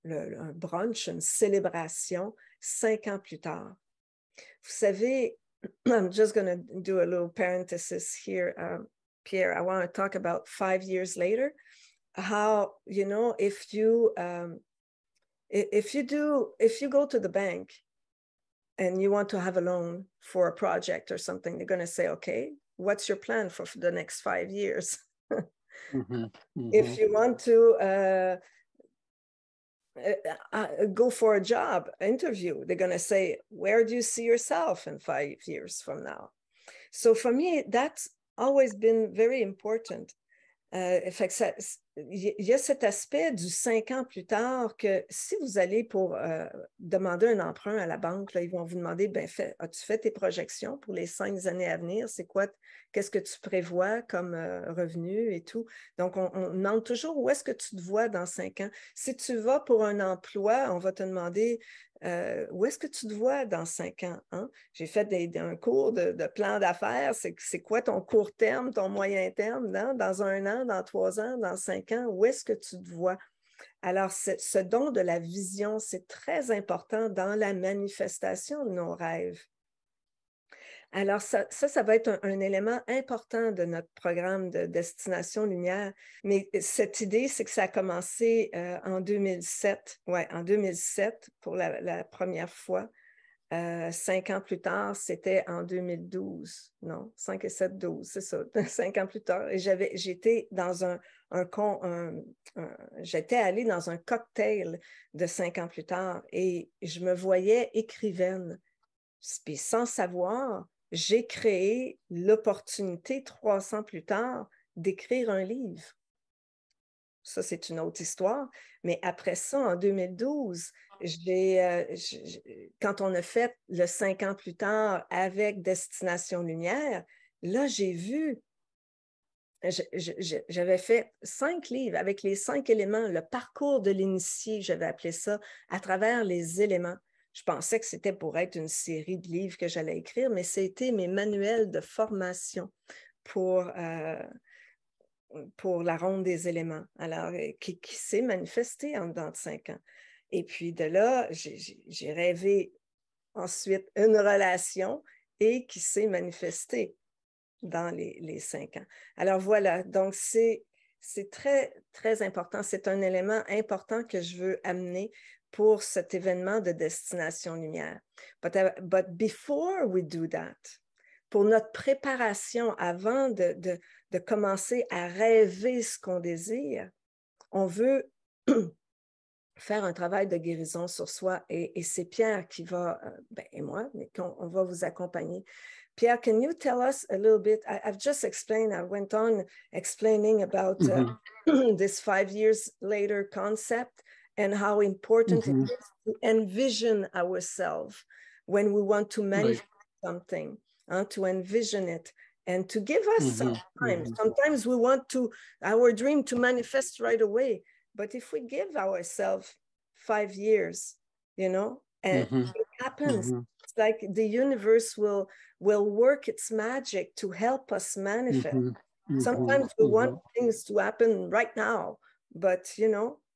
un brunch, une célébration 5 ans plus tard. Vous savez, I'm just going to do a little parenthesis here, Pierre. I want to talk about 5 years later, how, if you go to the bank and you want to have a loan for a project or something, they're going to say, okay, what's your plan for the next 5 years? If you want to go for a job interview, they're going to say, where do you see yourself in 5 years from now? So for me, that's always been very important. Fait que il y a cet aspect du 5 ans plus tard que si vous allez pour demander un emprunt à la banque, là, ils vont vous demander, as-tu fait tes projections pour les 5 années à venir? C'est quoi? Qu'est-ce que tu prévois comme revenu et tout? Donc, on demande toujours où est-ce que tu te vois dans 5 ans. Si tu vas pour un emploi, on va te demander où est-ce que tu te vois dans 5 ans? Hein? J'ai fait un cours de plan d'affaires. C'est quoi ton court terme, ton moyen terme, hein? Dans 1 an, dans 3 ans, dans 5 ans? Où est-ce que tu te vois? Alors, ce don de la vision, c'est très important dans la manifestation de nos rêves. Alors, ça va être un élément important de notre programme de Destination Lumière. Mais cette idée, c'est que ça a commencé en 2007. Oui, en 2007, pour la première fois. 5 ans plus tard, c'était en 2012. Non, 5 et 7, 12, c'est ça. 5 ans plus tard. Et j'étais dans j'étais allée dans un cocktail de 5 ans plus tard et je me voyais écrivaine. Puis sans savoir, j'ai créé l'opportunité 300 plus tard d'écrire un livre. Ça, c'est une autre histoire. Mais après ça, en 2012, quand on a fait le 5 ans plus tard avec Destination Lumière, là, j'ai vu, j'avais fait 5 livres avec les 5 éléments, le parcours de l'initié, j'avais appelé ça, à travers les éléments. Je pensais que c'était pour être une série de livres que j'allais écrire, mais c'était mes manuels de formation pour la ronde des éléments, alors qui s'est manifestée en dedans de 5 ans. Et puis de là, j'ai rêvé ensuite une relation et qui s'est manifestée dans les 5 ans. Alors voilà, donc c'est très, très important. C'est un élément important que je veux amener pour cet événement de Destination Lumière. But before we do that, pour notre préparation avant de commencer à rêver ce qu'on désire, on veut faire un travail de guérison sur soi et c'est Pierre qui va, et moi, mais on va vous accompagner. Pierre, can you tell us a little bit? I've just explained, I went on explaining about this 5 years later concept and how important it is to envision ourselves when we want to manifest something, to envision it and to give us some time. Sometimes we want our dream to manifest right away. But if we give ourselves 5 years, and it happens, it's like the universe will work its magic to help us manifest. Sometimes we want things to happen right now, but,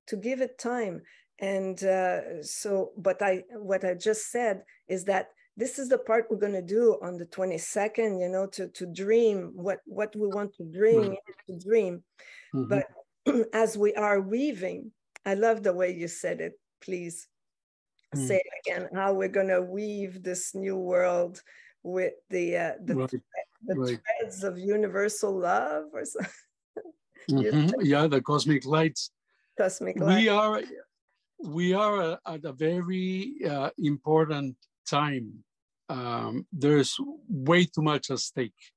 to give it time. And what I just said is that this is the part we're going to do on the 22nd, to dream what we want to bring to dream. But as we are weaving, I love the way you said it. Please say it again, how we're going to weave this new world with the threads of universal love or something. Yeah, the cosmic lights. Cosmic light. We are at a very important time. There's way too much at stake.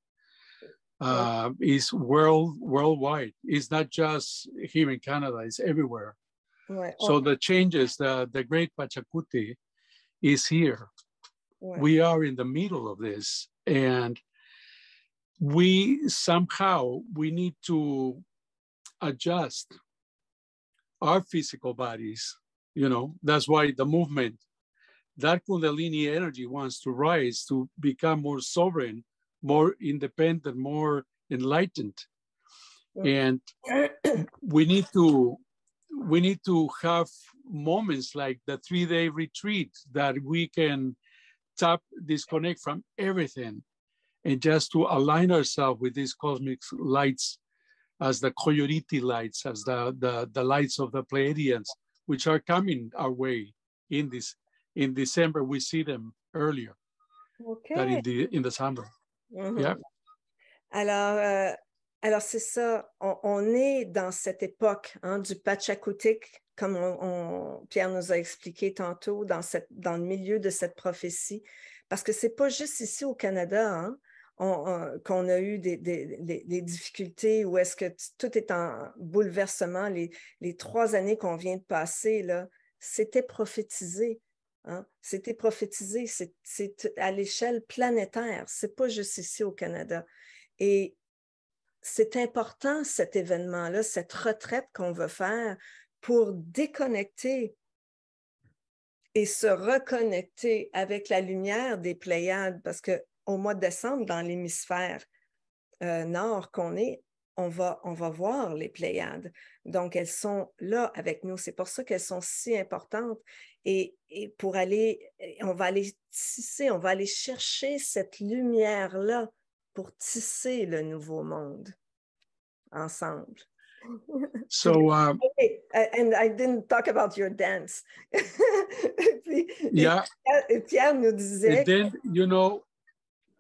Is worldwide. It's not just here in Canada, it's everywhere. Right. So the changes, the Great Pachacuti is here. Right. We are in the middle of this. And we need to adjust our physical bodies. That's why the movement, that Kundalini energy wants to rise to become more sovereign, more independent, more enlightened. And we need to have moments like the 3-day retreat that we can disconnect from everything and just to align ourselves with these cosmic lights as the Coyoriti lights, as the lights of the Pleiadians, which are coming our way in December. We see them earlier than in the summer. Yeah. Alors c'est ça, on est dans cette époque du Pachacutic, comme Pierre nous a expliqué tantôt, dans le milieu de cette prophétie, parce que c'est pas juste ici au Canada qu'on a eu des difficultés, où est-ce que tout est en bouleversement. Les 3 années qu'on vient de passer, là, c'était prophétisé. C'était prophétisé, c'est à l'échelle planétaire, c'est pas juste ici au Canada. Et c'est important, cet événement-là, cette retraite qu'on veut faire pour déconnecter et se reconnecter avec la lumière des Pléiades, parce qu'au mois de décembre, dans l'hémisphère nord qu'on est, on va voir les Pléiades. Donc, elles sont là avec nous. C'est pour ça qu'elles sont si importantes. Et pour aller, on va aller tisser, on va aller chercher cette lumière-là pour tisser le nouveau monde ensemble. So, and I didn't talk about your dance. Puis, yeah. Pierre nous disait. And then, you know,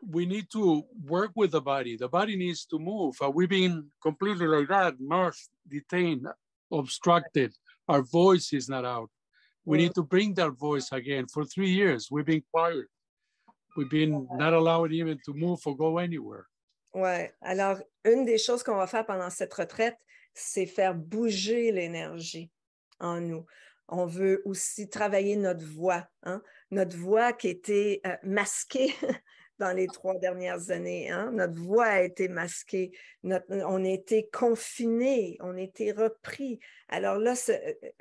we need to work with the body. The body needs to move. We've been completely like that, immersed, detained, obstructed. Our voice is not out. We need to bring that voice again. For 3 years, we've been quiet. We've been not allowed even to move or go anywhere. Ouais. Alors, une des choses qu'on va faire pendant cette retraite, c'est faire bouger l'énergie en nous. On veut aussi travailler notre voix, hein? Notre voix qui était masquée dans les 3 dernières années. Hein? Notre voix a été masquée. On a été confinés, on a été repris. Alors là,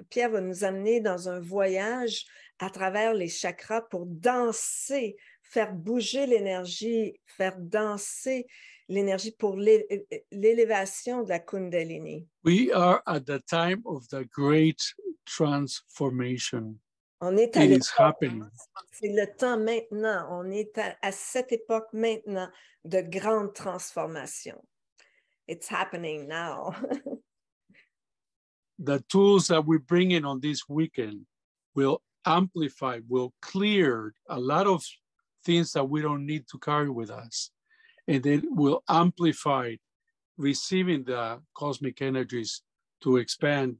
Pierre va nous amener dans un voyage à travers les chakras pour danser, faire bouger l'énergie, faire danser l'énergie pour l'élévation de la Kundalini. We are at the time of the great transformation. On est It is happening. C'est le temps maintenant. On est à cette époque maintenant de grande transformation. It's happening now. The tools that we bring in on this weekend will amplify, will clear a lot of things that we don't need to carry with us. And then will amplify receiving the cosmic energies to expand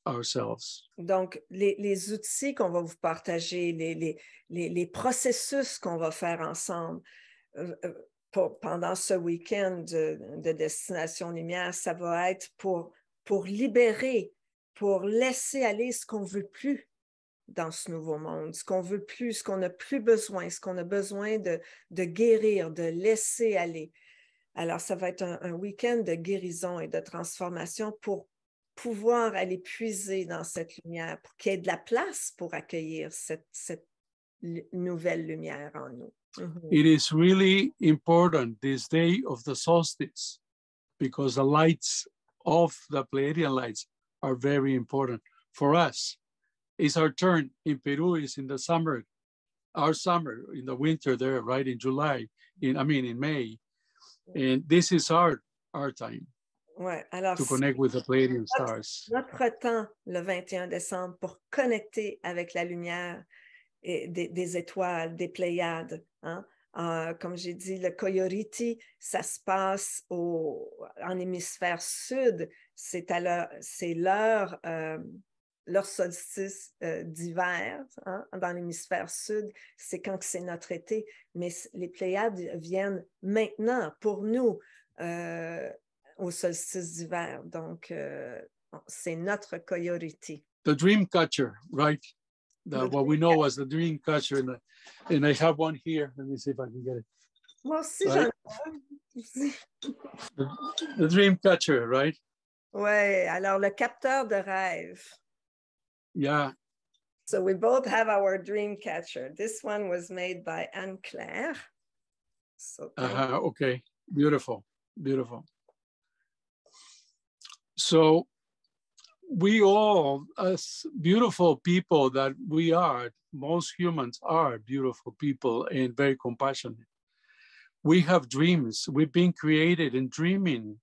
ourselves. Donc, les outils qu'on va vous partager, les processus qu'on va faire ensemble pendant ce week-end de Destination Lumière, ça va être pour libérer, pour laisser aller ce qu'on ne veut plus dans ce nouveau monde, ce qu'on veut plus, ce qu'on n'a plus besoin, ce qu'on a besoin de guérir, de laisser aller. Alors, ça va être un week-end de guérison et de transformation pour pouvoir aller puiser dans cette lumière, pour qu'il y ait de la place pour accueillir cette nouvelle lumière en nous. Mm-hmm. It is really important this day of the solstice because the lights of the Pleiadian lights are very important for us. It's our turn. In Peru, is in the summer, our summer, in the winter there, right, in July, in May. And this is our time. Ouais, alors, to connect with the Pleiadian stars. Notre temps, le 21 décembre, pour connecter avec la lumière des étoiles, des Pléiades. Hein? Comme j'ai dit, le Coyoriti, ça se passe en hémisphère sud. C'est leur solstice d'hiver, hein? Dans l'hémisphère sud, c'est quand c'est notre été. Mais les Pléiades viennent maintenant pour nous. Au solstice d'hiver. Donc, c'est notre Coyoriti. The dream catcher, right? What we know as the dream catcher. And I have one here. Let me see if I can get it. Moi aussi, right? j'en ai. The dream catcher, right? Oui, alors le capteur de rêve. Yeah. So we both have our dream catcher. This one was made by Anne-Claire. So okay, beautiful, beautiful. So we all, as beautiful people that we are, most humans are beautiful people and very compassionate. We have dreams. We've been created and dreaming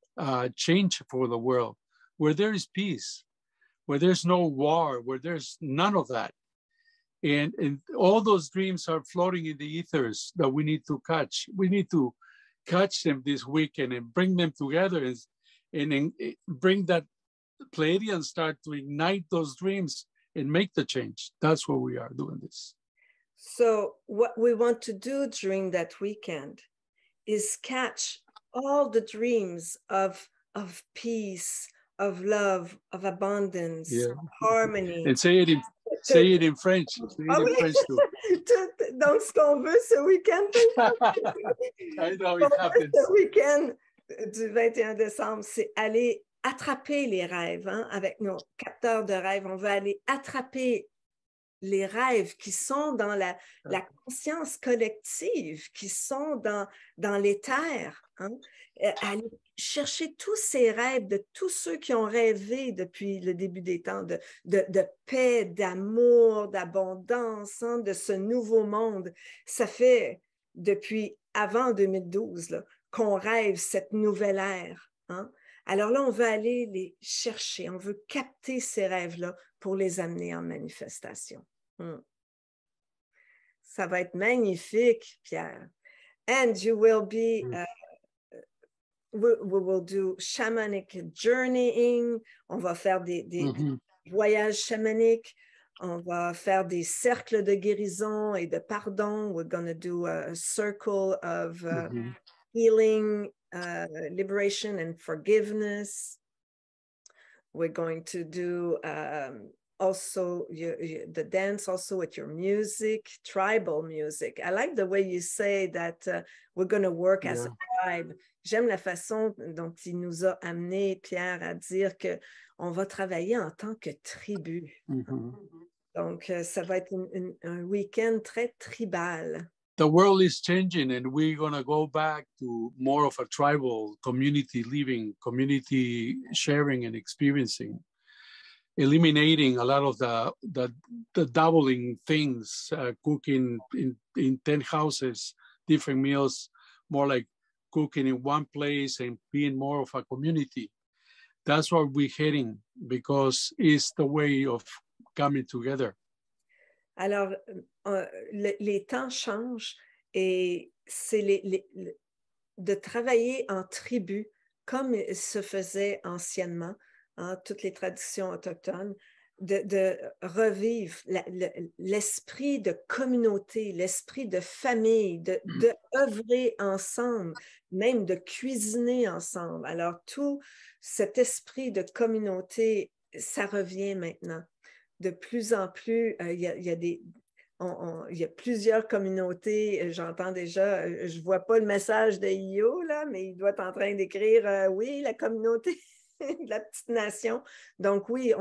change for the world, where there is peace, where there's no war, where there's none of that. And all those dreams are floating in the ethers that we need to catch. We need to catch them this weekend and bring them together and bring that Pleiadian start to ignite those dreams and make the change. That's why we are doing this. So what we want to do during that weekend is catch all the dreams of peace, of love, of abundance, of harmony. And say it in French. Say it in French too. Donc, ce qu'on veut ce week-end, I know it happens. Ce week-end du 21 décembre, c'est aller attraper les rêves, hein, avec nos capteurs de rêves. On veut aller attraper les rêves qui sont dans la conscience collective, qui sont dans l'éther, hein? Aller chercher tous ces rêves de tous ceux qui ont rêvé depuis le début des temps de paix, d'amour, d'abondance, hein, de ce nouveau monde. Ça fait depuis avant 2012 là, qu'on rêve cette nouvelle ère, hein? Alors là, on veut aller les chercher, on veut capter ces rêves-là pour les amener en manifestation. Ça va être magnifique, Pierre. And you will be, we will do shamanic journeying. On va faire des voyages chamaniques. On va faire des cercles de guérison et de pardon. We're going to do a circle of healing, liberation, and forgiveness. We're going to do also the dance also with your music, tribal music. I like the way you say that we're going to work as a tribe. J'aime la façon dont il nous a amené, Pierre, à dire qu'on va travailler en tant que tribu. Donc, ça va être un week-end très tribal. The world is changing and we're going to go back to more of a tribal community living, community sharing and experiencing, eliminating a lot of the doubling things, cooking in 10 houses, different meals, more like cooking in one place and being more of a community. That's what we're heading because it's the way of coming together. Alors, les temps changent et c'est de travailler en tribu comme se faisait anciennement, hein, toutes les traditions autochtones, de revivre l'esprit de communauté, l'esprit de famille, de œuvrer ensemble, même de cuisiner ensemble. Alors, tout cet esprit de communauté, ça revient maintenant. De plus en plus, il y a plusieurs communautés. J'entends déjà, je ne vois pas le message de Io, là, mais il doit être en train d'écrire, oui, la communauté de la petite nation. Donc oui,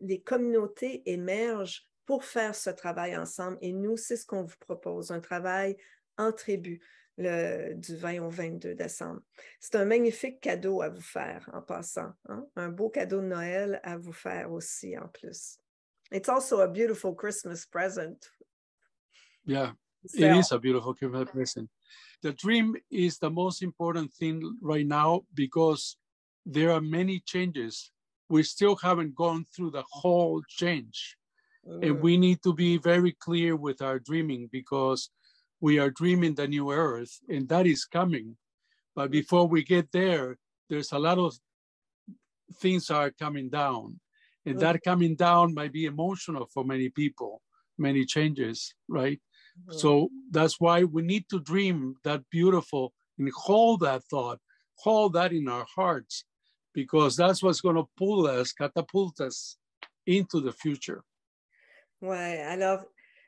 les communautés émergent pour faire ce travail ensemble. Et nous, c'est ce qu'on vous propose, un travail en tribu du 20 au 22 décembre. C'est un magnifique cadeau à vous faire en passant, hein? Un beau cadeau de Noël à vous faire aussi en plus. It's also a beautiful Christmas present. Yeah, it is a beautiful Christmas present. The dream is the most important thing right now because there are many changes. We still haven't gone through the whole change. And we need to be very clear with our dreaming because we are dreaming the new earth and that is coming. But before we get there, there's a lot of things are coming down. And that coming down might be emotional for many people, many changes, right? So that's why we need to dream that beautiful and hold that thought, hold that in our hearts, because that's what's going to pull us, catapult us into the future. Ouais, alors,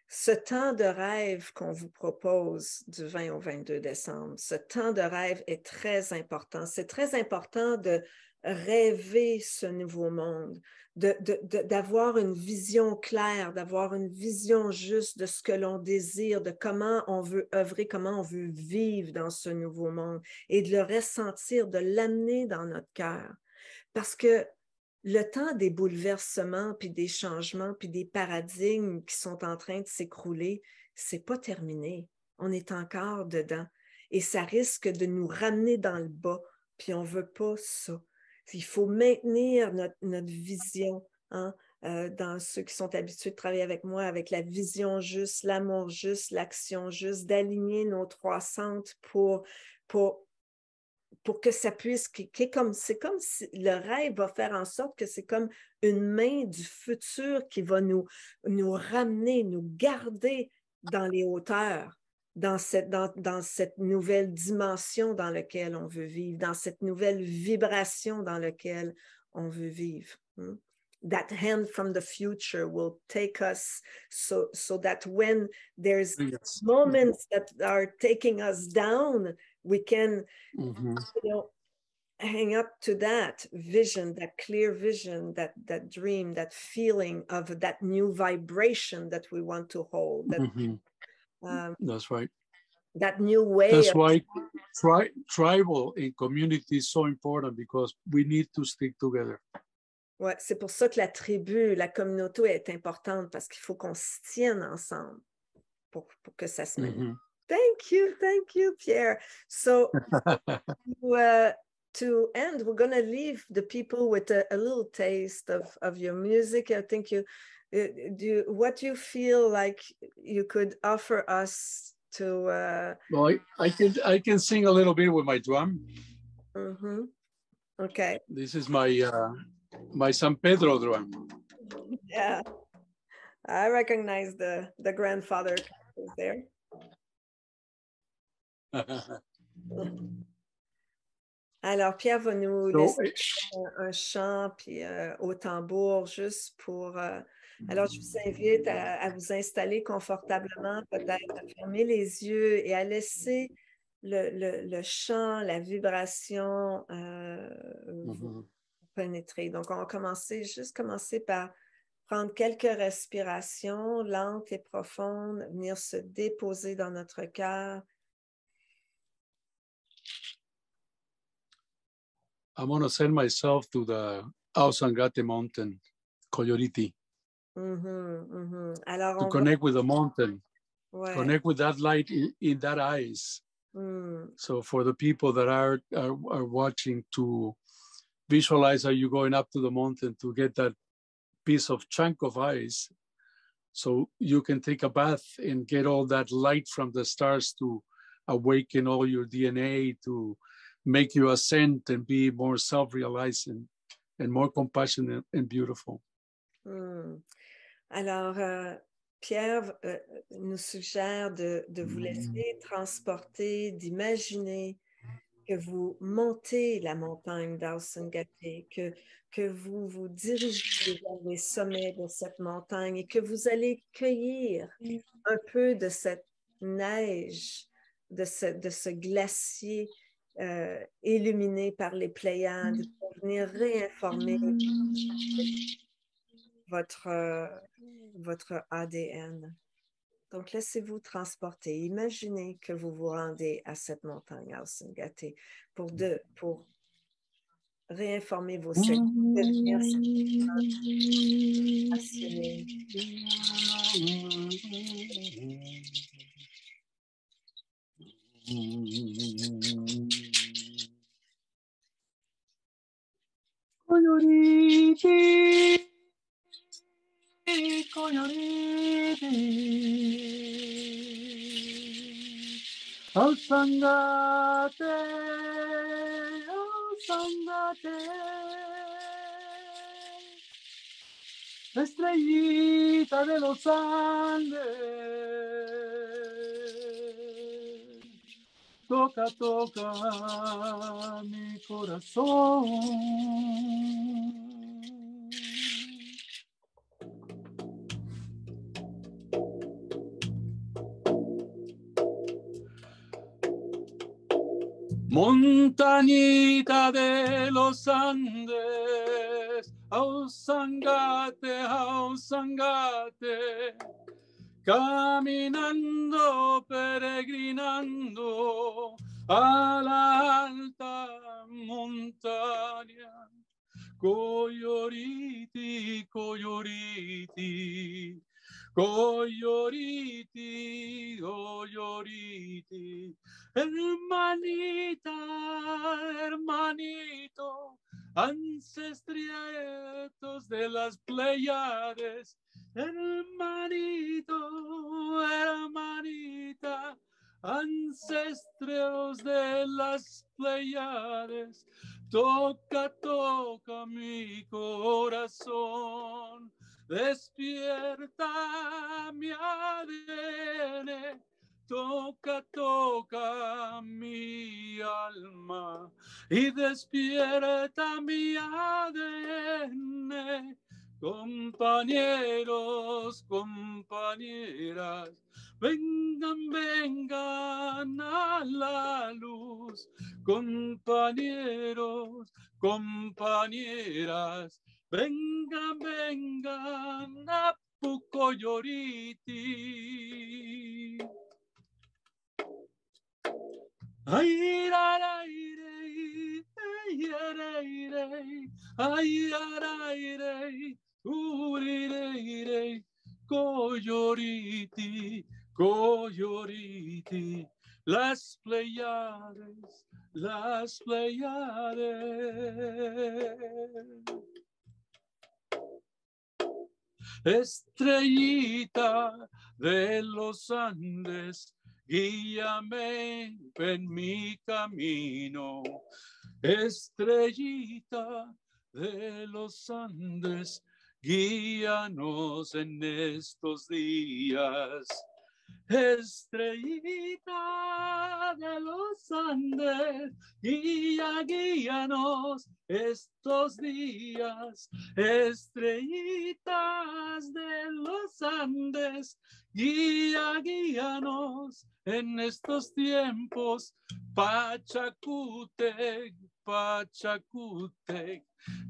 ce temps de rêve qu'on vous propose du 20 au 22 décembre, ce temps de rêve est très important. C'est très important de rêver ce nouveau monde, d'avoir une vision claire, d'avoir une vision juste de ce que l'on désire, de comment on veut œuvrer, comment on veut vivre dans ce nouveau monde et de le ressentir, de l'amener dans notre cœur. Parce que le temps des bouleversements, puis des changements, puis des paradigmes qui sont en train de s'écrouler, c'est pas terminé. On est encore dedans. Et ça risque de nous ramener dans le bas, puis on veut pas ça. Il faut maintenir notre vision, hein, dans ceux qui sont habitués de travailler avec moi, avec la vision juste, l'amour juste, l'action juste, d'aligner nos trois centres pour que ça puisse, c'est comme si le rêve va faire en sorte que c'est comme une main du futur qui va nous ramener, nous garder dans les hauteurs, dans cette nouvelle dimension dans laquelle on veut vivre, dans cette nouvelle vibration dans laquelle on veut vivre. That hand from the future will take us so that when there's moments that are taking us down, we can, hang up to that vision, that clear vision, that dream, that feeling of that new vibration that we want to hold, that, that's right. That new way. That's why tribal in community is so important, because we need to stick together. Ouais, c'est pour ça que la tribu, la communauté est importante, parce qu'il faut qu'on se tienne ensemble pour que ça se mène. Thank you, Pierre. So to end, we're going to leave the people with a little taste of your music. I think what do you feel like you could offer us to? Well, I can sing a little bit with my drum. Okay. This is my San Pedro drum. Yeah, I recognize the grandfather there. Alors, Pierre va nous laisser un chant puis au tambour, juste pour... alors, je vous invite à vous installer confortablement, peut-être à fermer les yeux et à laisser le chant, la vibration vous pénétrer. Donc, on va commencer par prendre quelques respirations lentes et profondes, venir se déposer dans notre cœur. I'm going to send myself to the Ausangate mountain, Coyoriti. Alors, to connect with the mountain, ouais. Connect with that light in that eyes. So for the people that are watching, to visualize how you're going up to the mountain to get that piece of chunk of ice, so you can take a bath and get all that light from the stars to awaken all your DNA, to make you ascend and be more self-realizing and more compassionate and beautiful. Alors, Pierre nous suggère de vous laisser transporter, d'imaginer que vous montez la montagne d'Ausangate, que vous vous dirigez vers les sommets de cette montagne et que vous allez cueillir un peu de cette neige, de ce glacier illuminé par les Pléiades, pour venir réinformer votre ADN. Donc, laissez-vous transporter. Imaginez que vous vous rendez à cette montagne, Ausangate, pour réinformer vos cellules, devenir passionné. Ausangate, Ausangate, estrellita de los Andes, toca, toca mi corazón. Montañita de los Andes, Ausangate, Ausangate, caminando, peregrinando a la alta montaña. Coyoriti, Coyoriti, Coyoriti, Coyoriti, hermanita, hermanito, ancestrietos de las Pléiades, hermanito, hermanita, ancestros de las Pléiades, toca, toca mi corazón, despierta mi ADN, toca, toca mi alma y despierta mi ADN. Compañeros, compañeras, Vengan, vengan a la luz, compañeros, compañeras, vengan, vengan a Pucoyoriti. Ay, araire, ay, araire, ay, araire, urireire, Coyoriti, Coyoriti, las Pleiades, las Pleiades. Estrellita de los Andes, guíame en mi camino. Estrellita de los Andes, guíanos en estos días. Estrellita de los Andes, guíanos estos días. Estrellitas de los Andes, guíanos en estos tiempos. Pachacútec, Pachacútec,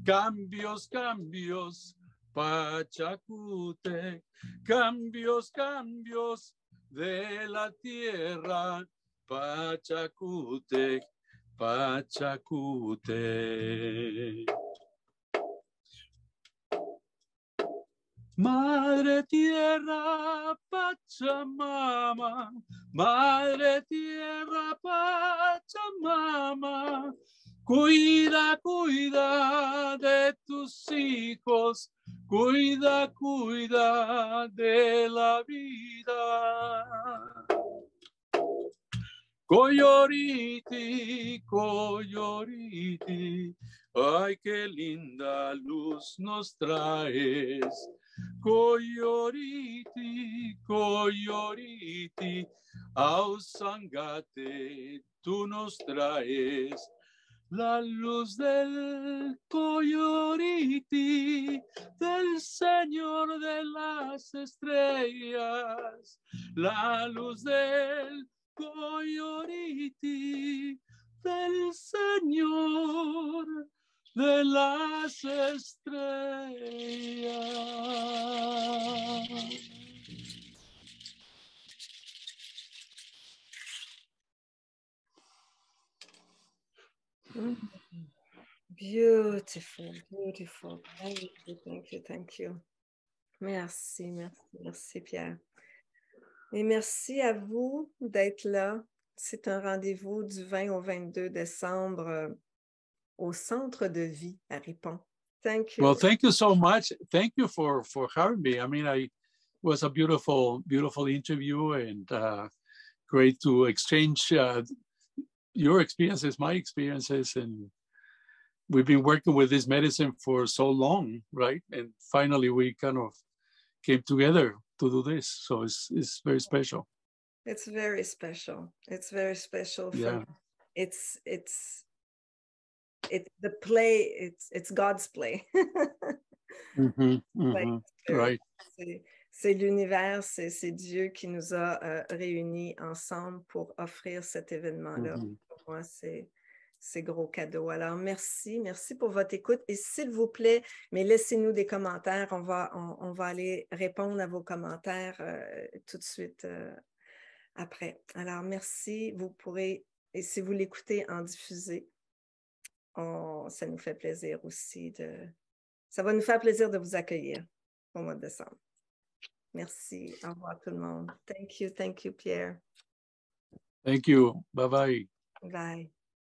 cambios, cambios. Pachacútec, cambios, cambios de la tierra. Pachacútec, Pachacútec. Madre tierra, Pachamama, Madre tierra, Pachamama, cuida, cuida de tus hijos, cuida, cuida de la vida. Coyoriti, Coyoriti, ay, qué linda luz nos traes. Coyoriti, Coyoriti, Ausangate, tú nos traes. La luz del Coyoriti, del Señor de las estrellas, la luz del Coyoriti, del Señor de las estrellas. Beautiful, beautiful. Thank you, thank you, thank you. Merci, merci, merci Pierre. Et merci à vous d'être là. C'est un rendez-vous du 20 au 22 décembre au Centre de Vie à Ripon. Thank you. Well, thank you so much. Thank you for having me. I mean, it was a beautiful, beautiful interview, and great to exchange your experiences, my experiences, and we've been working with this medicine for so long, right? And finally, we kind of came together to do this, so it's very special. It's very special. It's very special. Yeah. It's the play. It's God's play. Right. C'est l'univers, c'est Dieu qui nous a réunis ensemble pour offrir cet événement-là. Pour moi, c'est gros cadeau. Alors, merci pour votre écoute. Et s'il vous plaît, mais laissez-nous des commentaires. On va aller répondre à vos commentaires tout de suite après. Alors, merci. Vous pourrez, et si vous l'écoutez en diffusé, ça nous fait plaisir aussi ça va nous faire plaisir de vous accueillir au mois de décembre. Merci. Au revoir tout le monde. Thank you, Pierre. Thank you. Bye-bye. Bye.